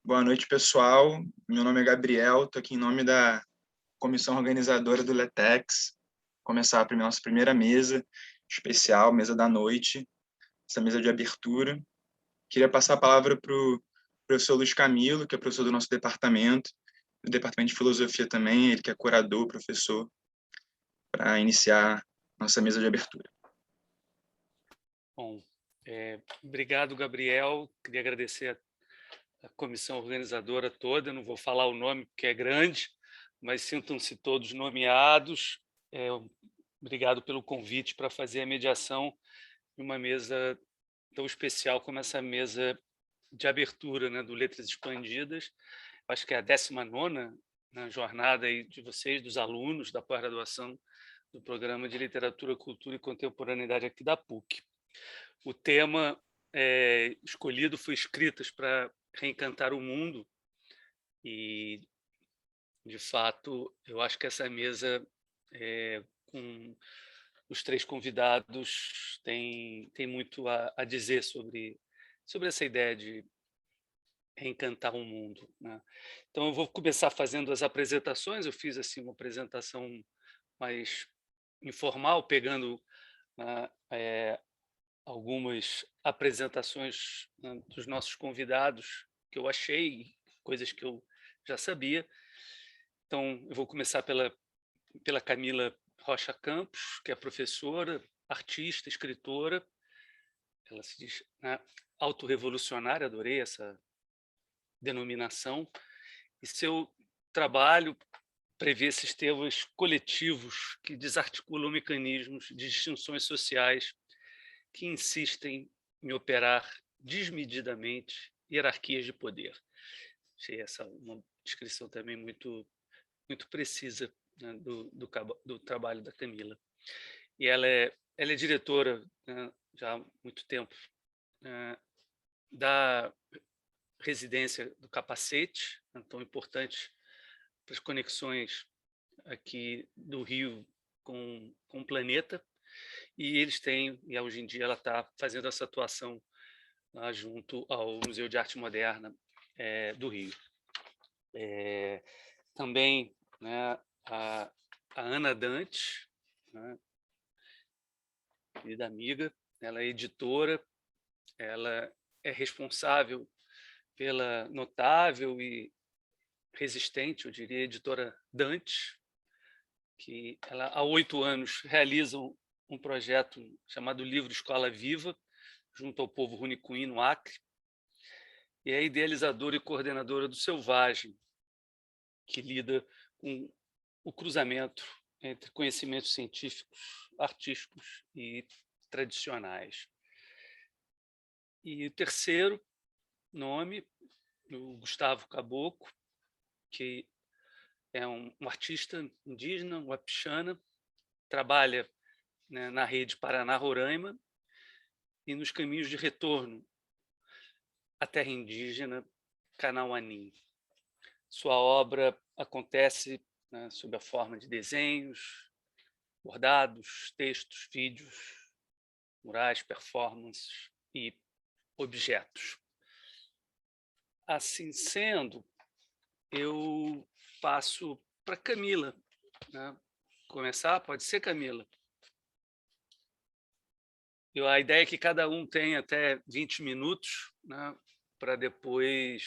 Boa noite, pessoal. Meu nome é Gabriel, estou aqui em nome da comissão organizadora do LETEX. Começar a nossa primeira mesa especial, mesa da noite, essa mesa de abertura. Queria passar a palavra para o professor Luiz Camilo, que é professor do nosso departamento, do departamento de filosofia também, ele que é curador, professor, para iniciar nossa mesa de abertura. Bom, obrigado, Gabriel. Queria agradecer a comissão organizadora toda. Não vou falar o nome porque é grande, mas sintam-se todos nomeados. Obrigado pelo convite para fazer a mediação em uma mesa tão especial como essa mesa de abertura, né, do Letras Expandidas. Acho que é a 19ª, né, jornada aí de vocês, dos alunos da pós-graduação do Programa de Literatura, Cultura e Contemporaneidade aqui da PUC. O tema escolhido foi Escritas para Reencantar o Mundo e, de fato, eu acho que essa mesa, com os três convidados, tem muito a dizer sobre essa ideia de reencantar o mundo, né? Então, eu vou começar fazendo as apresentações. Eu fiz assim uma apresentação mais informal, pegando algumas apresentações, né, dos nossos convidados que eu achei, coisas que eu já sabia. Então, eu vou começar pela Camila Rocha Campos, que é professora, artista, escritora. Ela se diz, né, autorrevolucionária, adorei essa denominação. E seu trabalho prevê sistemas coletivos que desarticulam mecanismos de distinções sociais que insistem em operar desmedidamente hierarquias de poder. Achei essa uma descrição também muito precisa, né, do trabalho da Camila. E ela é diretora, né, já há muito tempo, da residência do Capacete, né, tão importante para as conexões aqui do Rio com o planeta. E eles têm, e hoje em dia ela está fazendo essa atuação lá junto ao Museu de Arte Moderna do Rio. Também, né, a Ana Dante, né, querida amiga, ela é editora, ela é responsável pela notável e resistente, eu diria, editora Dante, que ela há 8 anos realiza um projeto chamado Livro Escola Viva, junto ao povo Runicuim, no Acre, e é idealizadora e coordenadora do Selvagem, que lida com o cruzamento entre conhecimentos científicos, artísticos e tradicionais. E o terceiro nome, o Gustavo Caboclo, que é um artista indígena, um Wapixana, trabalha, né, na rede Paraná-Roraima e nos caminhos de retorno à terra indígena Kanauanin. Sua obra acontece, né, sob a forma de desenhos, bordados, textos, vídeos, murais, performances e objetos. Assim sendo, eu passo para Camila, né? Começar? Pode ser, Camila? A ideia é que cada um tenha até 20 minutos, né, para depois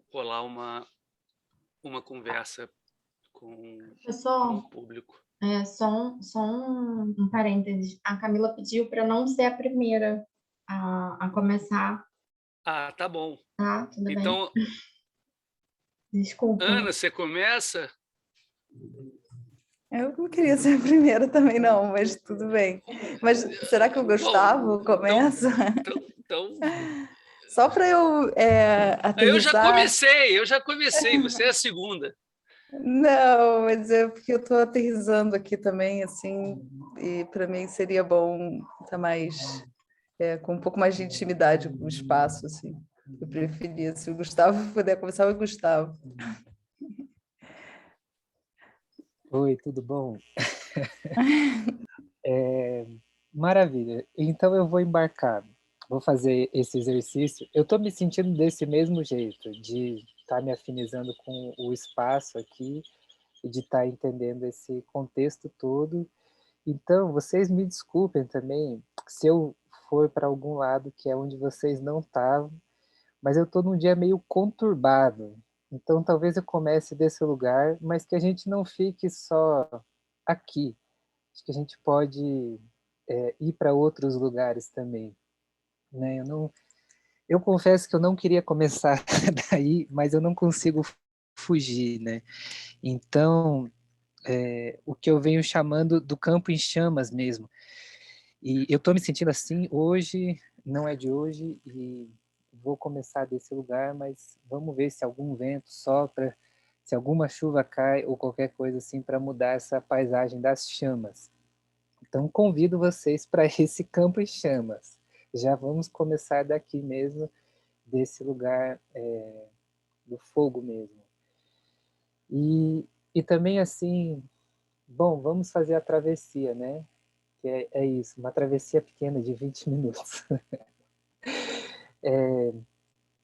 rolar uma conversa com o Pessoal, público. só um parênteses. A Camila pediu para não ser a primeira a começar, Ah, tá bom. tá? Tudo bem? Então, Desculpa. Ana, você começa? Eu não queria ser a primeira também, não, mas tudo bem. Mas será que o Gustavo começa? Então, Só para eu aterrissar. eu já comecei, você é a segunda. Não, mas é porque eu estou aterrissando aqui também, assim, e para mim seria bom estar mais, com um pouco mais de intimidade com o espaço, assim. Eu preferia, se o Gustavo puder começar, o Gustavo. Oi, tudo bom? Maravilha. Então eu vou embarcar vou fazer esse exercício. Eu estou me sentindo desse mesmo jeito, de estar me afinizando com o espaço aqui e de estar entendendo esse contexto todo. Então, vocês me desculpem também se eu for para algum lado que é onde vocês não estavam, mas eu estou num dia meio conturbado. Então, talvez eu comece desse lugar, mas que a gente não fique só aqui. Acho que a gente pode ir para outros lugares também, né? Eu confesso que eu não queria começar daí, mas eu não consigo fugir, né? Então, o que eu venho chamando do campo em chamas mesmo. E eu estou me sentindo assim hoje, não é de hoje, e vou começar desse lugar, mas vamos ver se algum vento sopra, se alguma chuva cai ou qualquer coisa assim para mudar essa paisagem das chamas. Então, convido vocês para esse campo em chamas. Já vamos começar daqui mesmo, desse lugar do fogo mesmo. E também assim, bom, vamos fazer a travessia, né? Que é isso, uma travessia pequena de 20 minutos.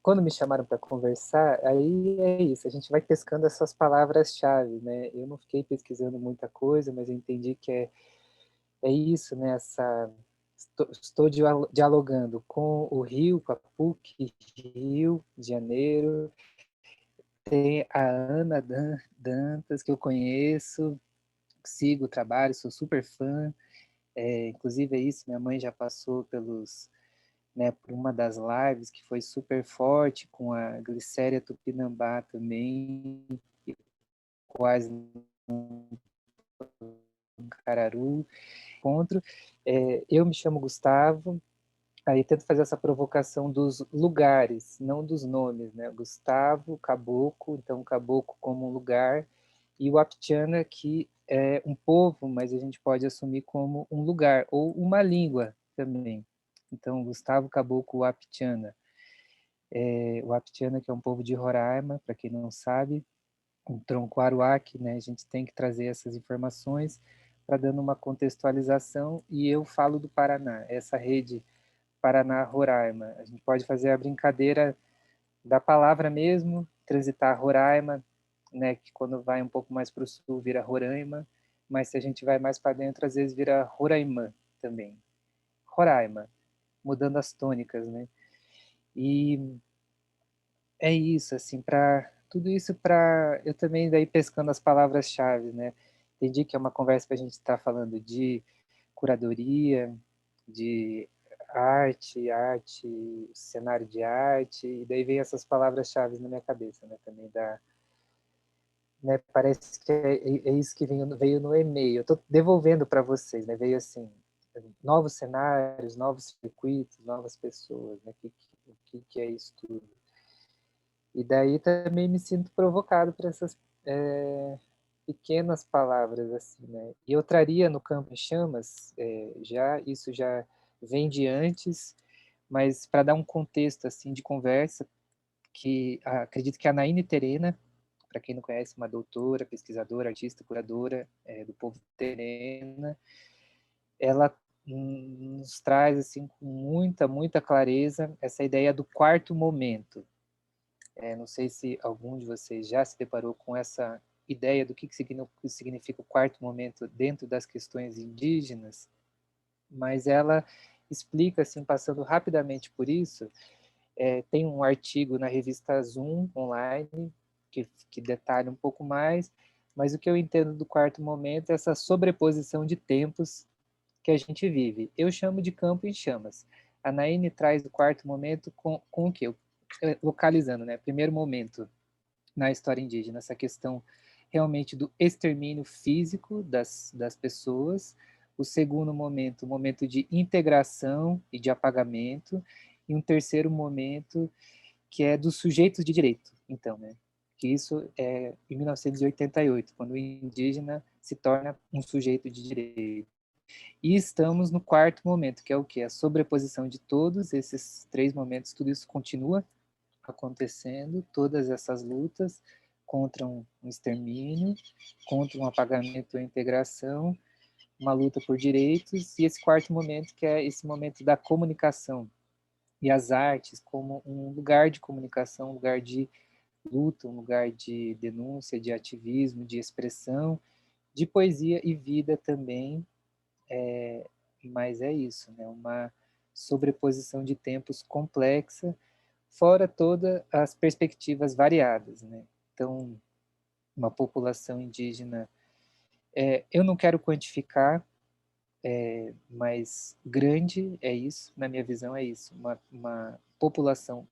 Quando me chamaram para conversar, aí é isso, a gente vai pescando essas palavras-chave, né? Eu não fiquei pesquisando muita coisa, mas eu entendi que é isso, né? Estou dialogando com o Rio, com a PUC Rio de Janeiro, tem a Ana Dantas, que eu conheço, sigo o trabalho, sou super fã, inclusive é isso, minha mãe já passou por uma das lives que foi super forte, com a Glicéria Tupinambá também, e quase um Cararu, encontro. Eu me chamo Gustavo, aí tento fazer essa provocação dos lugares, não dos nomes, né? Gustavo, Caboclo, então Caboclo como um lugar, e o Aptiana, que é um povo, mas a gente pode assumir como um lugar, ou uma língua também. Então, Gustavo Caboclo Aptiana. O Aptiana, que é um povo de Roraima, para quem não sabe, um tronco aruac, né? A gente tem que trazer essas informações para dando uma contextualização, e eu falo do Paraná, essa rede Paraná-Roraima. A gente pode fazer a brincadeira da palavra mesmo, transitar Roraima, né, que quando vai um pouco mais para o sul vira Roraima, mas se a gente vai mais para dentro, às vezes vira Roraimã também. Roraima, mudando as tônicas, né? E é isso, assim, para tudo isso para eu também daí pescando as palavras-chave, né? Entendi que é uma conversa para a gente estar falando de curadoria, de cenário de arte, e daí vem essas palavras-chave na minha cabeça, né? Também né? Parece que é isso que veio no e-mail. Eu estou devolvendo para vocês, né? Veio assim, novos cenários, novos circuitos, novas pessoas, né? O que é isso tudo? E daí também me sinto provocado por essas pequenas palavras, assim, né? E eu traria no Campo em Chamas, isso já vem de antes, mas para dar um contexto, assim, de conversa, que acredito que a Naine Terena, para quem não conhece, uma doutora, pesquisadora, artista, curadora do povo Terena, ela nos traz, assim, com muita clareza, essa ideia do quarto momento. Não sei se algum de vocês já se deparou com essa ideia do que significa o quarto momento dentro das questões indígenas, mas ela explica, assim, passando rapidamente por isso, tem um artigo na revista Zoom online que detalha um pouco mais, mas o que eu entendo do quarto momento é essa sobreposição de tempos que a gente vive. Eu chamo de campo em chamas. A Naine traz o quarto momento com o quê? Localizando, né? Primeiro momento na história indígena, essa questão realmente do extermínio físico das pessoas. O segundo momento, o momento de integração e de apagamento. E um terceiro momento, que é dos sujeitos de direito. Então, né? Que isso é em 1988, quando o indígena se torna um sujeito de direito. E estamos no quarto momento, que é o quê? A sobreposição de todos esses três momentos, tudo isso continua acontecendo, todas essas lutas contra um extermínio, contra um apagamento ou integração, uma luta por direitos, e esse quarto momento, que é esse momento da comunicação, e as artes como um lugar de comunicação, um lugar de luta, um lugar de denúncia, de ativismo, de expressão, de poesia e vida também, mas é isso, né? Uma sobreposição de tempos complexa, fora todas as perspectivas variadas, né? Então, uma população indígena, eu não quero quantificar, mas grande é isso, na minha visão é isso, uma população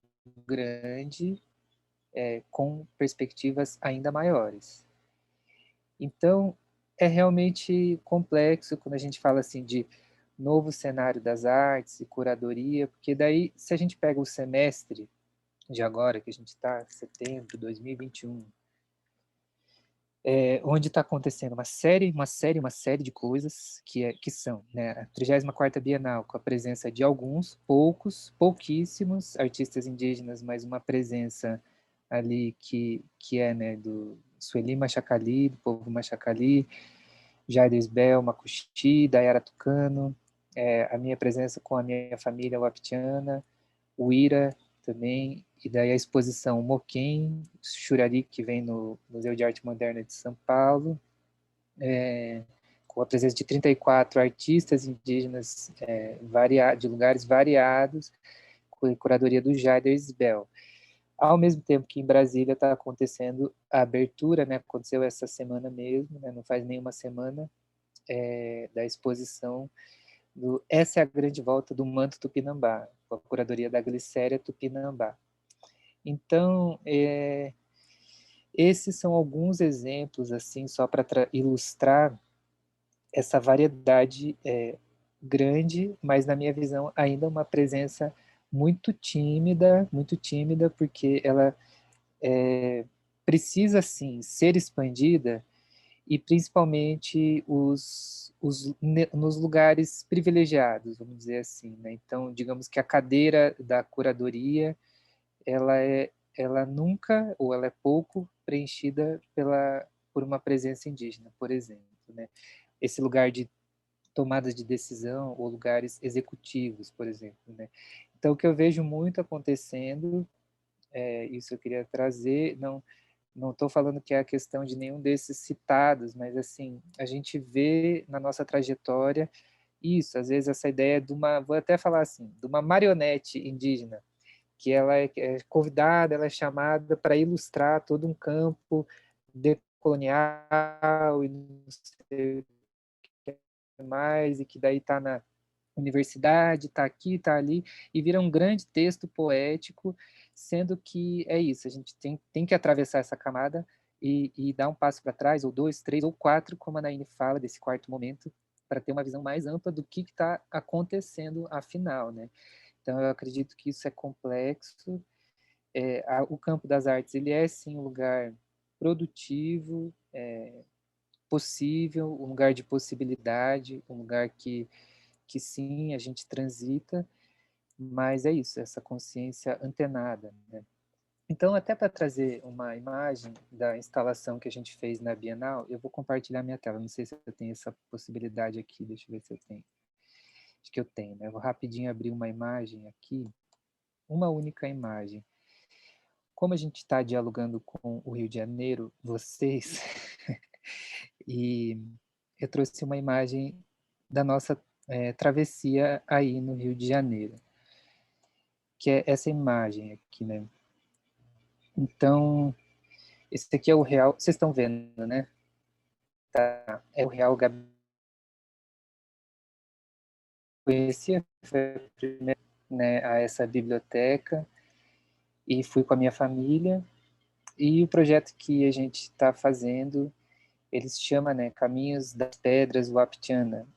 grande, com perspectivas ainda maiores. Então, é realmente complexo quando a gente fala assim de novo cenário das artes e curadoria, porque daí, se a gente pega o semestre de agora, que a gente está, setembro de 2021, onde está acontecendo uma série de coisas que são, né, a 34ª Bienal, com a presença de pouquíssimos artistas indígenas, mas uma presença ali que é, né, do Sueli Machacali, do povo Machacali, Jaider Isbel, Macuxi, Dayara Tucano, a minha presença com a minha família Wapitiana, o Ira também, e daí a exposição Moquém, Xurari, que vem no Museu de Arte Moderna de São Paulo, com a presença de 34 artistas indígenas de lugares variados, com a curadoria do Jaider Isbel. Ao mesmo tempo que em Brasília está acontecendo a abertura, né, aconteceu essa semana mesmo, né, não faz nenhuma semana, da exposição Essa é a Grande Volta do Manto Tupinambá, com a curadoria da Glicéria Tupinambá. Então, esses são alguns exemplos, assim, só para ilustrar essa variedade grande, mas na minha visão ainda uma presença muito tímida, porque ela precisa, sim, ser expandida, e principalmente nos lugares privilegiados, vamos dizer assim, né? Então, digamos que a cadeira da curadoria, ela nunca, ou ela é pouco preenchida por uma presença indígena, por exemplo, né? Esse lugar de tomadas de decisão, ou lugares executivos, por exemplo, né? Então, o que eu vejo muito acontecendo, isso eu queria trazer, não estou falando que é a questão de nenhum desses citados, mas assim, a gente vê na nossa trajetória isso, às vezes essa ideia de vou até falar assim, de uma marionete indígena, que ela é convidada, ela é chamada para ilustrar todo um campo decolonial e não sei o que mais, e que daí está na universidade, está aqui, está ali, e vira um grande texto poético, sendo que é isso, a gente tem que atravessar essa camada e dar um passo para trás, ou dois, três, ou quatro, como a Naine fala, desse quarto momento, para ter uma visão mais ampla do que está acontecendo afinal, né? Então, eu acredito que isso é complexo. O campo das artes, ele é, sim, um lugar produtivo, possível, um lugar de possibilidade, um lugar que sim, a gente transita, mas é isso, essa consciência antenada, né? Então, até para trazer uma imagem da instalação que a gente fez na Bienal, eu vou compartilhar minha tela. Não sei se eu tenho essa possibilidade aqui, deixa eu ver se eu tenho. Acho que eu tenho, né? Eu vou rapidinho abrir uma imagem aqui, uma única imagem. Como a gente está dialogando com o Rio de Janeiro, vocês, e eu trouxe uma imagem da nossa travessia aí no Rio de Janeiro, que é essa imagem aqui, né? Então, esse aqui é o Real, vocês estão vendo, né? Tá, é o Real Gabi. Conhecia, foi a primeira, né, a essa biblioteca, e fui com a minha família, e o projeto que a gente está fazendo, ele se chama, né, Caminhos das Pedras Wapitiana.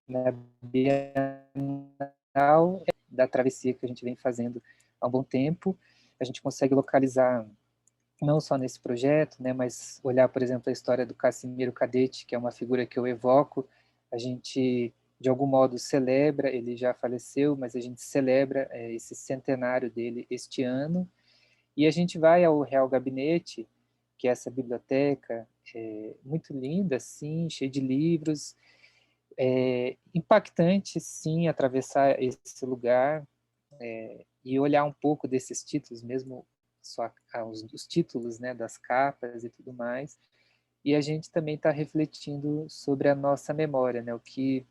Na Bienal da travessia que a gente vem fazendo há um bom tempo, a gente consegue localizar não só nesse projeto, né, mas olhar, por exemplo, a história do Cassimiro Cadete, que é uma figura que eu evoco, a gente, de algum modo, celebra, ele já faleceu, mas a gente celebra esse centenário dele este ano, e a gente vai ao Real Gabinete, que é essa biblioteca muito linda, assim, cheia de livros, É impactante, sim, atravessar esse lugar e olhar um pouco desses títulos, mesmo só os títulos, né, das capas e tudo mais. E a gente também está refletindo sobre a nossa memória, né, o que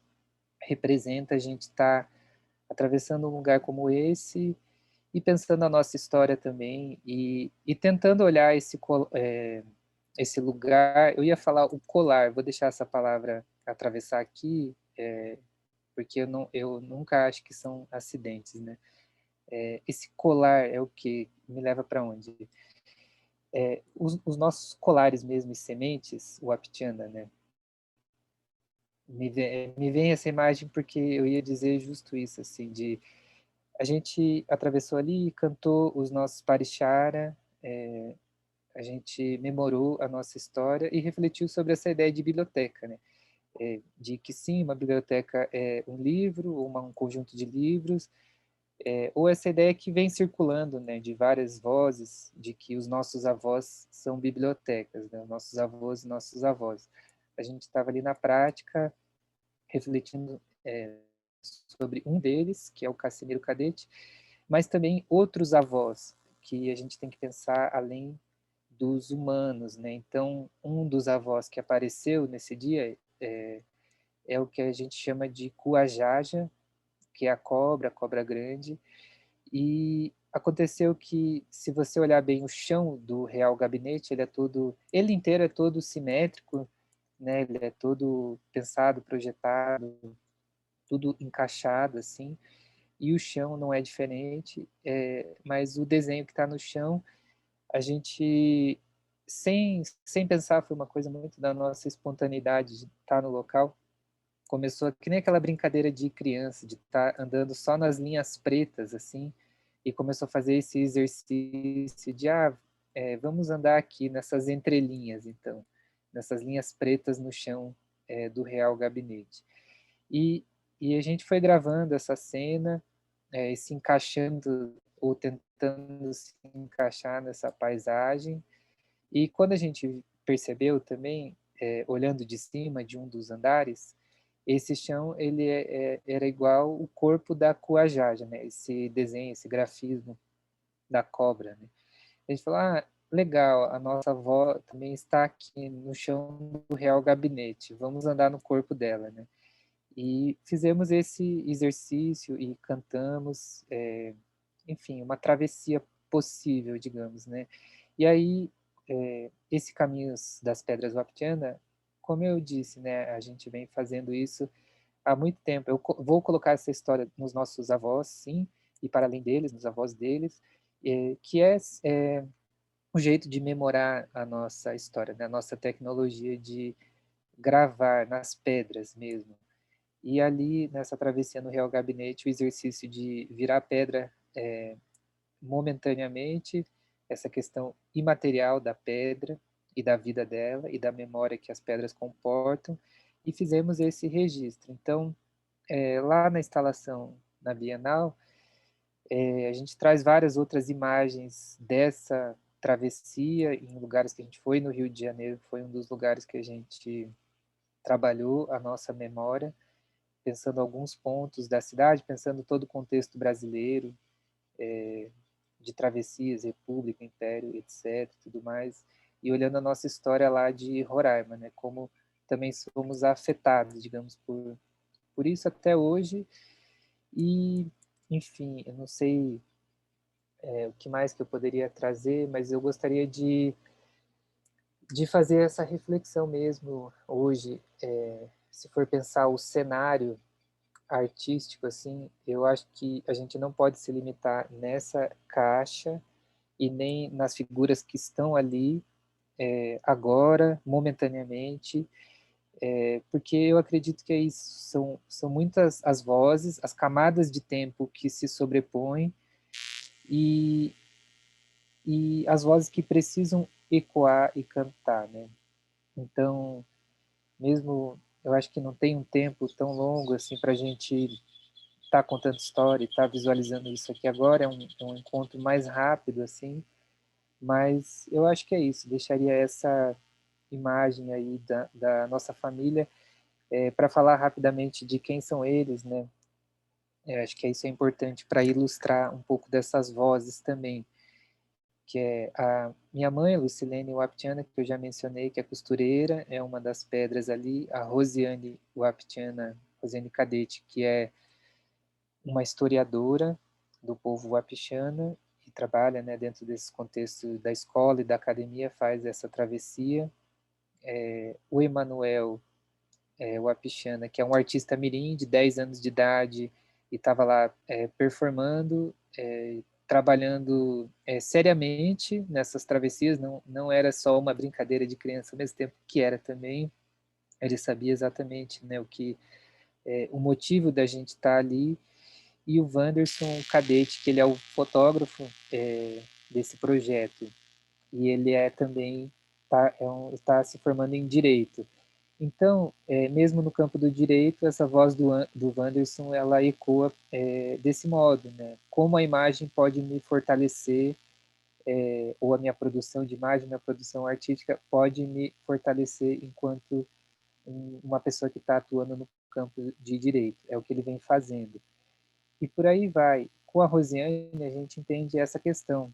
representa a gente estar atravessando um lugar como esse e pensando na nossa história também e tentando olhar esse lugar. Eu ia falar o colar, vou deixar essa palavra atravessar aqui, porque eu nunca acho que são acidentes, né? Esse colar é o que me leva para onde? Os nossos colares mesmo e sementes, o Aptiana, né? Me vem essa imagem porque eu ia dizer justo isso, assim, de a gente atravessou ali, cantou os nossos Parishara, a gente memorou a nossa história e refletiu sobre essa ideia de biblioteca, né? De que sim, uma biblioteca é um livro, um conjunto de livros, ou essa ideia que vem circulando, né, de várias vozes, de que os nossos avós são bibliotecas, né, nossos avós e nossos avós. A gente estava ali na prática, refletindo sobre um deles, que é o Cassimiro Cadete, mas também outros avós, que a gente tem que pensar além dos humanos, né? Então, um dos avós que apareceu nesse dia é o que a gente chama de Cuajaja, que é a cobra grande, e aconteceu que, se você olhar bem o chão do Real Gabinete, ele inteiro é todo simétrico, né? Ele é todo pensado, projetado, tudo encaixado assim, e o chão não é diferente, mas o desenho que está no chão, a gente, sem pensar, foi uma coisa muito da nossa espontaneidade de estar no local, começou que nem aquela brincadeira de criança, de estar andando só nas linhas pretas, assim, e começou a fazer esse exercício de, vamos andar aqui nessas entrelinhas, então, nessas linhas pretas no chão do Real Gabinete. E, e a gente foi gravando essa cena, se encaixando, ou tentando se encaixar nessa paisagem, e quando a gente percebeu também, olhando de cima de um dos andares, esse chão ele era igual o corpo da Cuajaja, né? Esse desenho, esse grafismo da cobra, né? A gente falou, legal, a nossa avó também está aqui no chão do Real Gabinete, vamos andar no corpo dela, né? E fizemos esse exercício e cantamos, enfim, uma travessia possível, digamos, né? E aí, esse caminho das Pedras Waptiana, como eu disse, né, a gente vem fazendo isso há muito tempo. Eu vou colocar essa história nos nossos avós, sim, e para além deles, nos avós deles, que é um jeito de memorar a nossa história, né, a nossa tecnologia de gravar nas pedras mesmo. E ali, nessa travessia no Real Gabinete, o exercício de virar pedra momentaneamente, essa questão imaterial da pedra e da vida dela e da memória que as pedras comportam, e fizemos esse registro. Então, lá na instalação na Bienal, a gente traz várias outras imagens dessa travessia em lugares que a gente foi. No Rio de Janeiro foi um dos lugares que a gente trabalhou a nossa memória, pensando alguns pontos da cidade, pensando todo o contexto brasileiro, de travessias, república, império, etc, tudo mais, e olhando a nossa história lá de Roraima, né, como também somos afetados, digamos, por isso até hoje. E, enfim, eu não sei o que mais que eu poderia trazer, mas eu gostaria de fazer essa reflexão mesmo hoje, se for pensar o cenário artístico, assim, eu acho que a gente não pode se limitar nessa caixa e nem nas figuras que estão ali agora, momentaneamente, porque eu acredito que é isso, são muitas as vozes, as camadas de tempo que se sobrepõem e, e as vozes que precisam ecoar e cantar, né? Então, mesmo eu acho que não tem um tempo tão longo assim para a gente estar contando história e estar visualizando isso aqui agora, é um encontro mais rápido, assim, mas eu acho que é isso, deixaria essa imagem aí da nossa família Para falar rapidamente de quem são eles, né? Eu acho que isso é importante para ilustrar um pouco dessas vozes também, que é a minha mãe, Lucilene Waptiana, que eu já mencionei, que é costureira, é uma das pedras ali, a Rosiane Waptiana, Rosiane Cadete, que é uma historiadora do povo Wapixana, que trabalha, né, dentro desse contexto da escola e da academia, faz essa travessia. O Emanuel Wapixana, que é um artista mirim de 10 anos de idade, e estava lá performando, trabalhando seriamente nessas travessias, não era só uma brincadeira de criança, ao mesmo tempo que era também, ele sabia exatamente, né, o motivo da gente estar ali, e o Wanderson Cadete, que ele é o fotógrafo desse projeto, e ele também está se formando em Direito. Então, mesmo no campo do direito, essa voz do Wanderson, ela ecoa desse modo, né? Como a imagem pode me fortalecer, ou a minha produção de imagem, minha produção artística pode me fortalecer enquanto uma pessoa que está atuando no campo de direito. É o que ele vem fazendo. E por aí vai. Com a Rosiane, a gente entende essa questão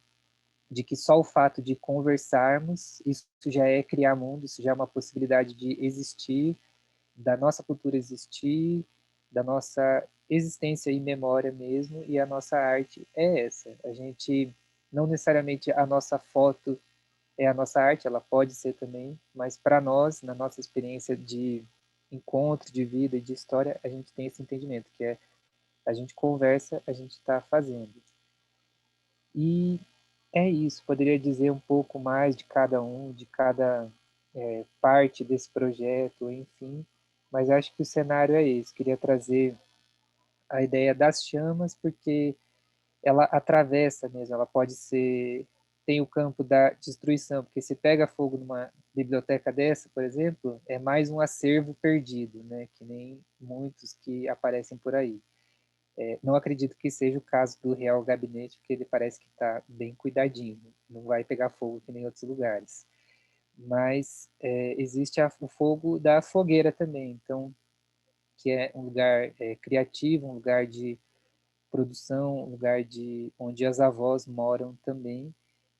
de que só o fato de conversarmos, isso já é criar mundo, isso já é uma possibilidade de existir, da nossa cultura existir, da nossa existência e memória mesmo, e a nossa arte é essa. A gente, não necessariamente a nossa foto é a nossa arte, ela pode ser também, mas para nós, na nossa experiência de encontro, de vida e de história, a gente tem esse entendimento, que é a gente conversa, a gente está fazendo. E é isso, poderia dizer um pouco mais de cada um, de cada parte desse projeto, enfim, mas acho que o cenário é esse. Queria trazer a ideia das chamas, porque ela atravessa mesmo, ela pode ser, tem o campo da destruição, porque se pega fogo numa biblioteca dessa, por exemplo, é mais um acervo perdido, né, que nem muitos que aparecem por aí. Não acredito que seja o caso do Real Gabinete, porque ele parece que está bem cuidadinho, não vai pegar fogo que nem outros lugares. Mas existe o fogo da fogueira também, então, que é um lugar criativo, um lugar de produção, um lugar onde as avós moram também,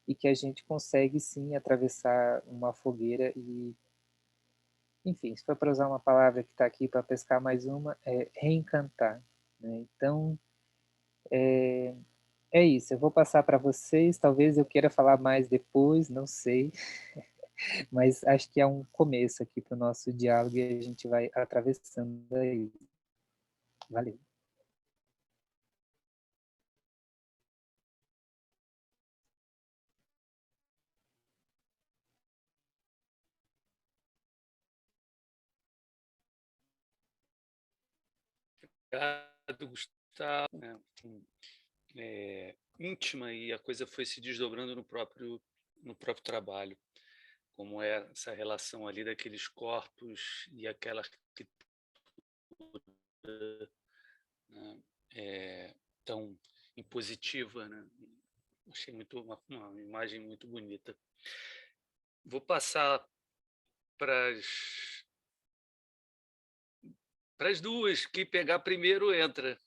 e que a gente consegue sim atravessar uma fogueira e, enfim, se for para usar uma palavra que está aqui para pescar mais uma, reencantar. Né? Então, é isso, eu vou passar para vocês, talvez eu queira falar mais depois, não sei, mas acho que é um começo aqui para o nosso diálogo e a gente vai atravessando aí. Valeu. Obrigado, Gustavo. Íntima, e a coisa foi se desdobrando no próprio trabalho, como é essa relação ali daqueles corpos e aquela arquitetura, né, tão impositiva, né? Achei uma imagem muito bonita. Vou passar para as duas, quem pegar primeiro entra.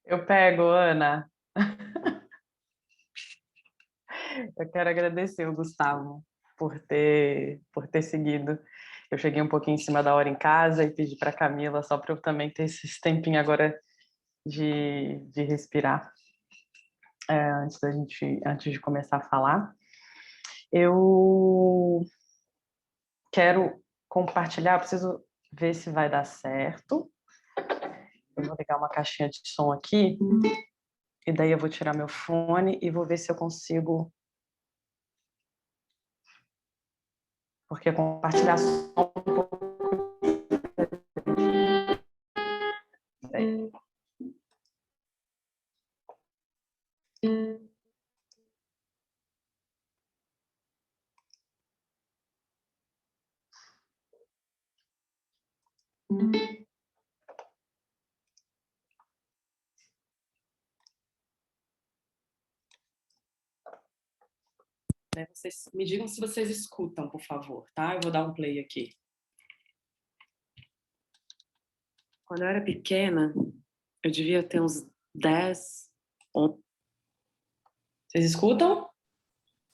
Eu pego, Ana. Eu quero agradecer o Gustavo por ter seguido. Eu cheguei um pouquinho em cima da hora em casa e pedi para a Camila, só para eu também ter esse tempinho agora de respirar, antes de começar a falar. Eu quero compartilhar, preciso ver se vai dar certo. Eu vou ligar uma caixinha de som aqui, e daí eu vou tirar meu fone e vou ver se eu consigo, porque compartilhar som um pouco. Vocês me digam se vocês escutam, por favor, tá? Eu vou dar um play aqui. Quando eu era pequena, eu devia ter uns 10, 11. Vocês escutam?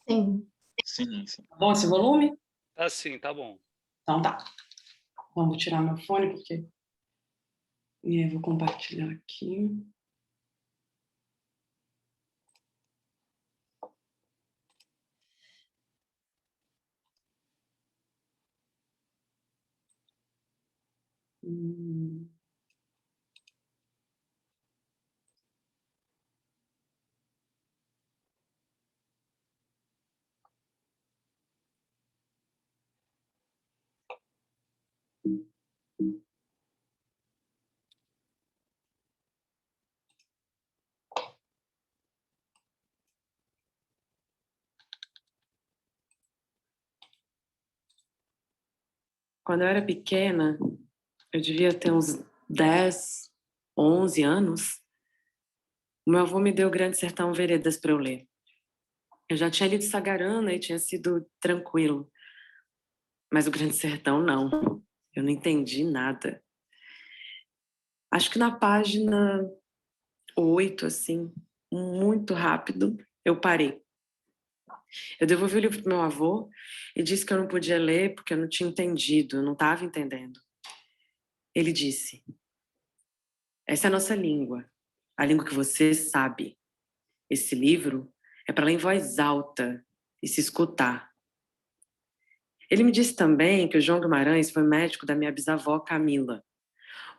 Sim. Sim, sim. Tá bom esse volume? Tá sim, tá bom. Então tá. Vamos tirar meu fone, porque... E eu vou compartilhar aqui. Quando eu era pequena, eu devia ter uns 10, 11 anos, o meu avô me deu o Grande Sertão Veredas para eu ler. Eu já tinha lido Sagarana e tinha sido tranquilo. Mas o Grande Sertão, não. Eu não entendi nada. Acho que na página 8, assim, muito rápido, eu parei. Eu devolvi o livro pro meu avô e disse que eu não podia ler porque eu não tinha entendido, eu não estava entendendo. Ele disse: essa é a nossa língua, a língua que você sabe. Esse livro é para ler em voz alta e se escutar. Ele me disse também que o João Guimarães foi médico da minha bisavó Camila.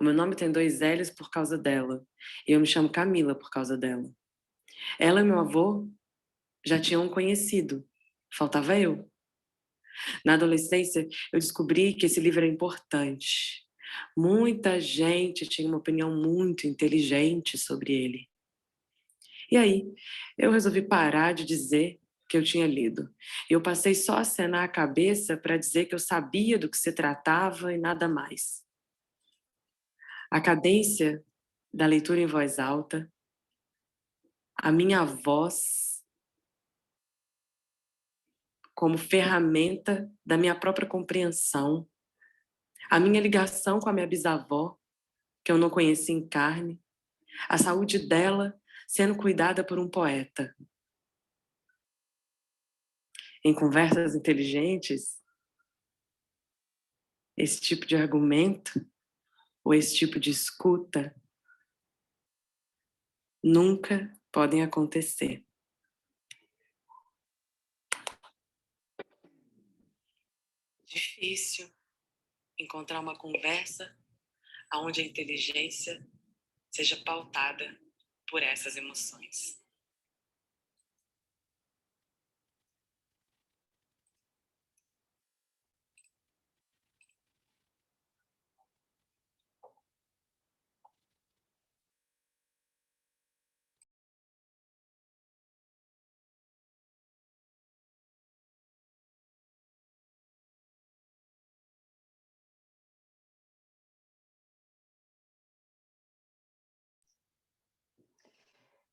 O meu nome tem 2 L's por causa dela, e eu me chamo Camila por causa dela. Ela e meu avô já tinham um conhecido, faltava eu. Na adolescência, eu descobri que esse livro é importante. Muita gente tinha uma opinião muito inteligente sobre ele. E aí, eu resolvi parar de dizer que eu tinha lido. Eu passei só a acenar a cabeça para dizer que eu sabia do que se tratava e nada mais. A cadência da leitura em voz alta, a minha voz como ferramenta da minha própria compreensão, a minha ligação com a minha bisavó, que eu não conheci em carne, a saúde dela sendo cuidada por um poeta. Em conversas inteligentes, esse tipo de argumento ou esse tipo de escuta nunca podem acontecer. Difícil encontrar uma conversa onde a inteligência seja pautada por essas emoções.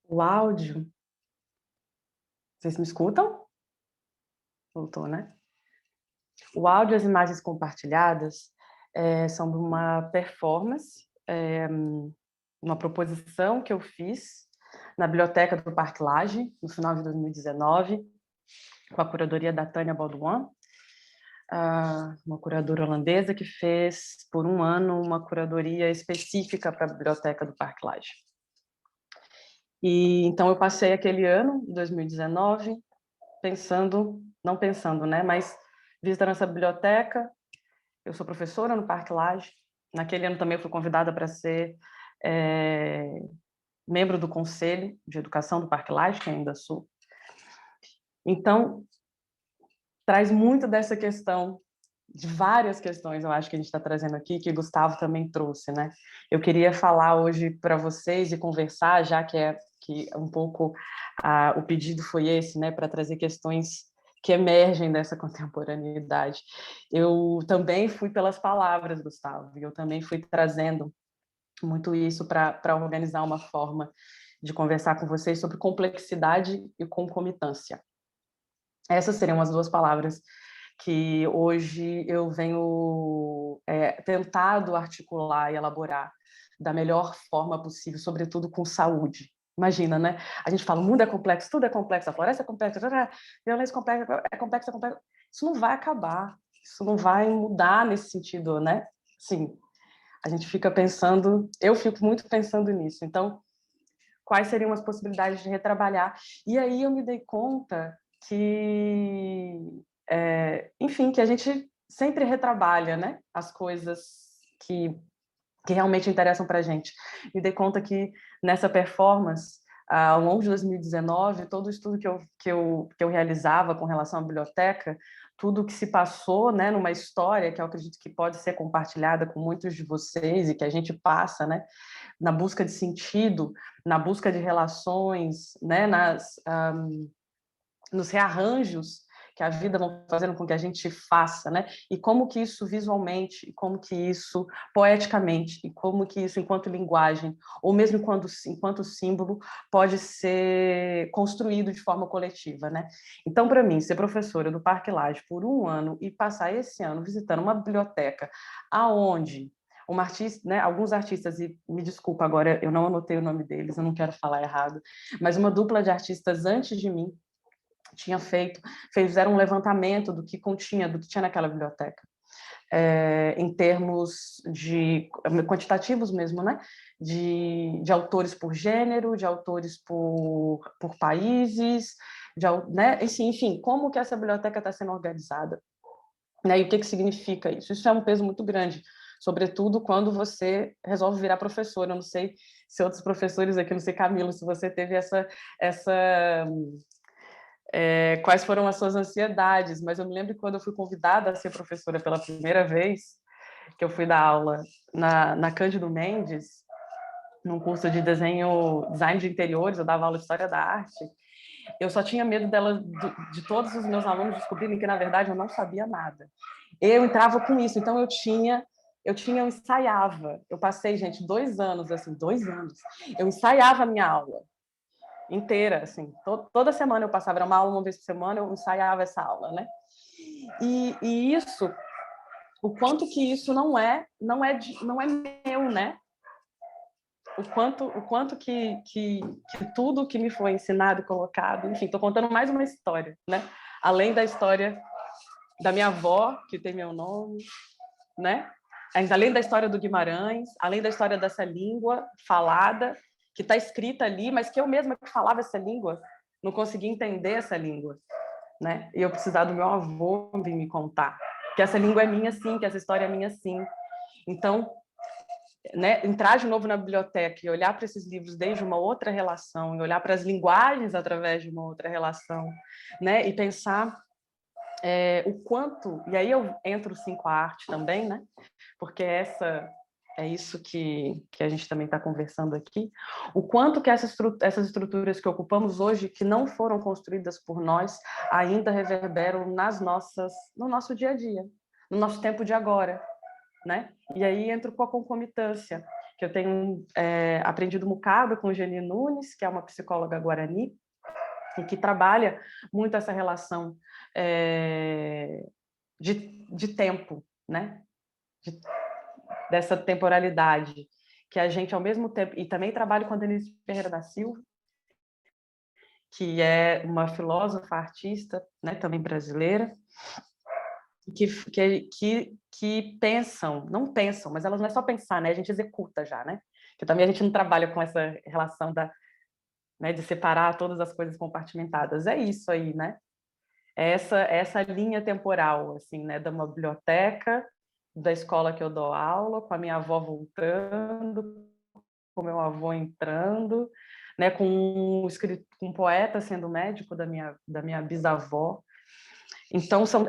O áudio, vocês me escutam? Voltou, né? O áudio e as imagens compartilhadas são de uma performance, uma proposição que eu fiz na Biblioteca do Parque Lage, no final de 2019, com a curadoria da Tânia Baudouin, uma curadora holandesa que fez, por um ano, uma curadoria específica para a Biblioteca do Parque Lage. E então eu passei aquele ano, 2019, não pensando, né, mas visitando essa biblioteca. Eu sou professora no Parque Lage. Naquele ano também eu fui convidada para ser membro do Conselho de Educação do Parque Lage, que ainda sou. Então, traz muito dessa questão, de várias questões, eu acho que a gente está trazendo aqui, que o Gustavo também trouxe, né? Eu queria falar hoje para vocês e conversar, já que um pouco o pedido foi esse, né, para trazer questões que emergem dessa contemporaneidade. Eu também fui pelas palavras, Gustavo, e eu também fui trazendo muito isso para organizar uma forma de conversar com vocês sobre complexidade e concomitância. Essas seriam as 2 palavras que hoje eu venho tentado articular e elaborar da melhor forma possível, sobretudo com saúde. Imagina, né? A gente fala, o mundo é complexo, tudo é complexo, a floresta é complexa, a violência é complexa. Isso não vai acabar, isso não vai mudar nesse sentido, né? Sim, a gente fica pensando, eu fico muito pensando nisso. Então, quais seriam as possibilidades de retrabalhar? E aí eu me dei conta que, enfim, que a gente sempre retrabalha, né? As coisas que realmente interessam para a gente. Me dei conta que nessa performance, ao longo de 2019, todo o estudo que eu realizava com relação à biblioteca, tudo que se passou, né, numa história que eu acredito que pode ser compartilhada com muitos de vocês e que a gente passa, né, na busca de sentido, na busca de relações, né, nos rearranjos que a vida vai fazendo com que a gente faça, né? E como que isso visualmente, e como que isso poeticamente, e como que isso enquanto linguagem, ou mesmo enquanto símbolo, pode ser construído de forma coletiva, né? Então, para mim, ser professora do Parque Lage por um ano e passar esse ano visitando uma biblioteca aonde uma artista, né, alguns artistas, e me desculpa agora, eu não anotei o nome deles, eu não quero falar errado, mas uma dupla de artistas antes de mim fizeram um levantamento do que tinha naquela biblioteca, em termos de quantitativos mesmo, né? De autores por gênero, de autores por países, né? Enfim, como que essa biblioteca está sendo organizada, né? E o que significa isso? Isso é um peso muito grande, sobretudo quando você resolve virar professor. Eu não sei se outros professores aqui, não sei, Camilo, se você teve quais foram as suas ansiedades, mas eu me lembro que quando eu fui convidada a ser professora pela primeira vez, que eu fui dar aula na Cândido Mendes, num curso de design de interiores, eu dava aula de história da arte, eu só tinha medo de todos os meus alunos descobrirem que, na verdade, eu não sabia nada. Eu entrava com isso, então eu ensaiava. Eu passei, gente, 2 anos, eu ensaiava a minha aula inteira, assim, toda semana eu passava, era uma aula uma vez por semana, eu ensaiava essa aula, né? E isso, o quanto que isso não é meu, né? O quanto que tudo que me foi ensinado e colocado, enfim, estou contando mais uma história, né? Além da história da minha avó, que tem meu nome, né? Além da história do Guimarães, além da história dessa língua falada, que está escrita ali, mas que eu mesma que falava essa língua, não conseguia entender essa língua, né? E eu precisava do meu avô vir me contar que essa língua é minha sim, que essa história é minha sim. Então, né, entrar de novo na biblioteca e olhar para esses livros desde uma outra relação, e olhar para as linguagens através de uma outra relação, né? E pensar o quanto... E aí eu entro sim com a arte também, né? Porque é isso que a gente também está conversando aqui, o quanto que essas estruturas que ocupamos hoje, que não foram construídas por nós, ainda reverberam no nosso dia a dia, no nosso tempo de agora, né? E aí entro com a concomitância, que eu tenho aprendido um bocado com Geni Nunes, que é uma psicóloga guarani, e que trabalha muito essa relação de tempo, né? Dessa temporalidade, que a gente, ao mesmo tempo... E também trabalho com a Denise Ferreira da Silva, que é uma filósofa, artista, né, também brasileira, que não pensam, mas elas não é só pensar, né? A gente executa já, né? Que também a gente não trabalha com essa relação né, de separar todas as coisas compartimentadas. É isso aí, né? É essa linha temporal, assim, né? Da uma biblioteca, da escola que eu dou aula, com a minha avó voltando, com o meu avô entrando, né, com um poeta sendo médico da minha bisavó. Então, são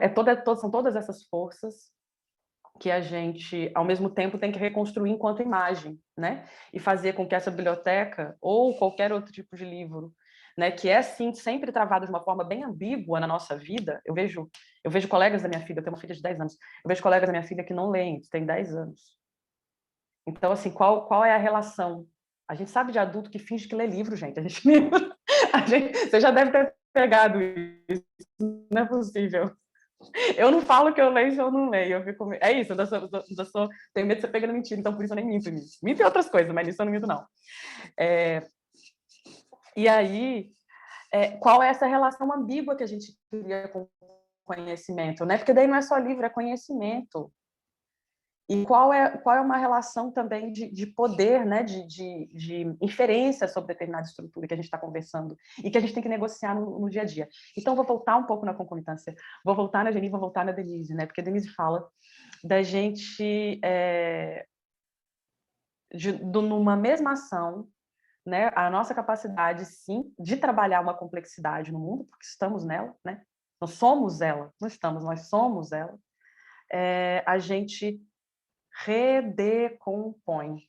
todas essas forças que a gente, ao mesmo tempo, tem que reconstruir enquanto imagem, né? E fazer com que essa biblioteca, ou qualquer outro tipo de livro, né, que é, sim, sempre travado de uma forma bem ambígua na nossa vida. Eu vejo colegas da minha filha, eu tenho uma filha de 10 anos, eu vejo colegas da minha filha que não leem, têm 10 anos. Então, assim, qual é a relação? A gente sabe de adulto que finge que lê livro, gente. Você já deve ter pegado isso, não é possível. Eu não falo que eu leio se eu não leio. Eu fico... É isso, tenho medo de você pegar mentira, então por isso eu nem minto nisso. Minto em outras coisas, mas nisso eu não minto, não. E aí, qual é essa relação ambígua que a gente cria com conhecimento, né? Porque daí não é só livro, é conhecimento. E qual é uma relação também de poder, né? de inferência sobre determinada estrutura que a gente está conversando e que a gente tem que negociar no dia a dia. Então, vou voltar um pouco na concomitância, vou voltar na Geni, vou voltar na Denise, né? Porque a Denise fala da gente, numa mesma ação, né? A nossa capacidade, sim, de trabalhar uma complexidade no mundo, porque estamos nela, né? Nós somos ela, não estamos, nós somos ela. A gente redecompõe,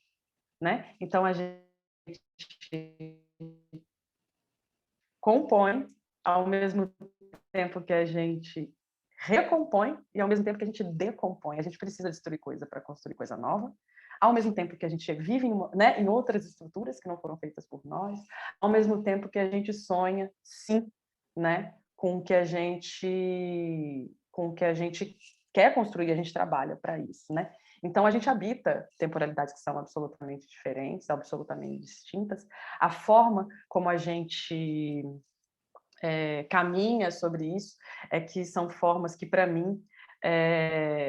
né? Então a gente compõe ao mesmo tempo que a gente recompõe e ao mesmo tempo que a gente decompõe. A gente precisa destruir coisa para construir coisa nova. Ao mesmo tempo que a gente vive em outras estruturas que não foram feitas por nós, ao mesmo tempo que a gente sonha, sim, né, com o que a gente quer construir, a gente trabalha para isso, né? Então, a gente habita temporalidades que são absolutamente diferentes, absolutamente distintas. A forma como a gente caminha sobre isso é que são formas que, para mim,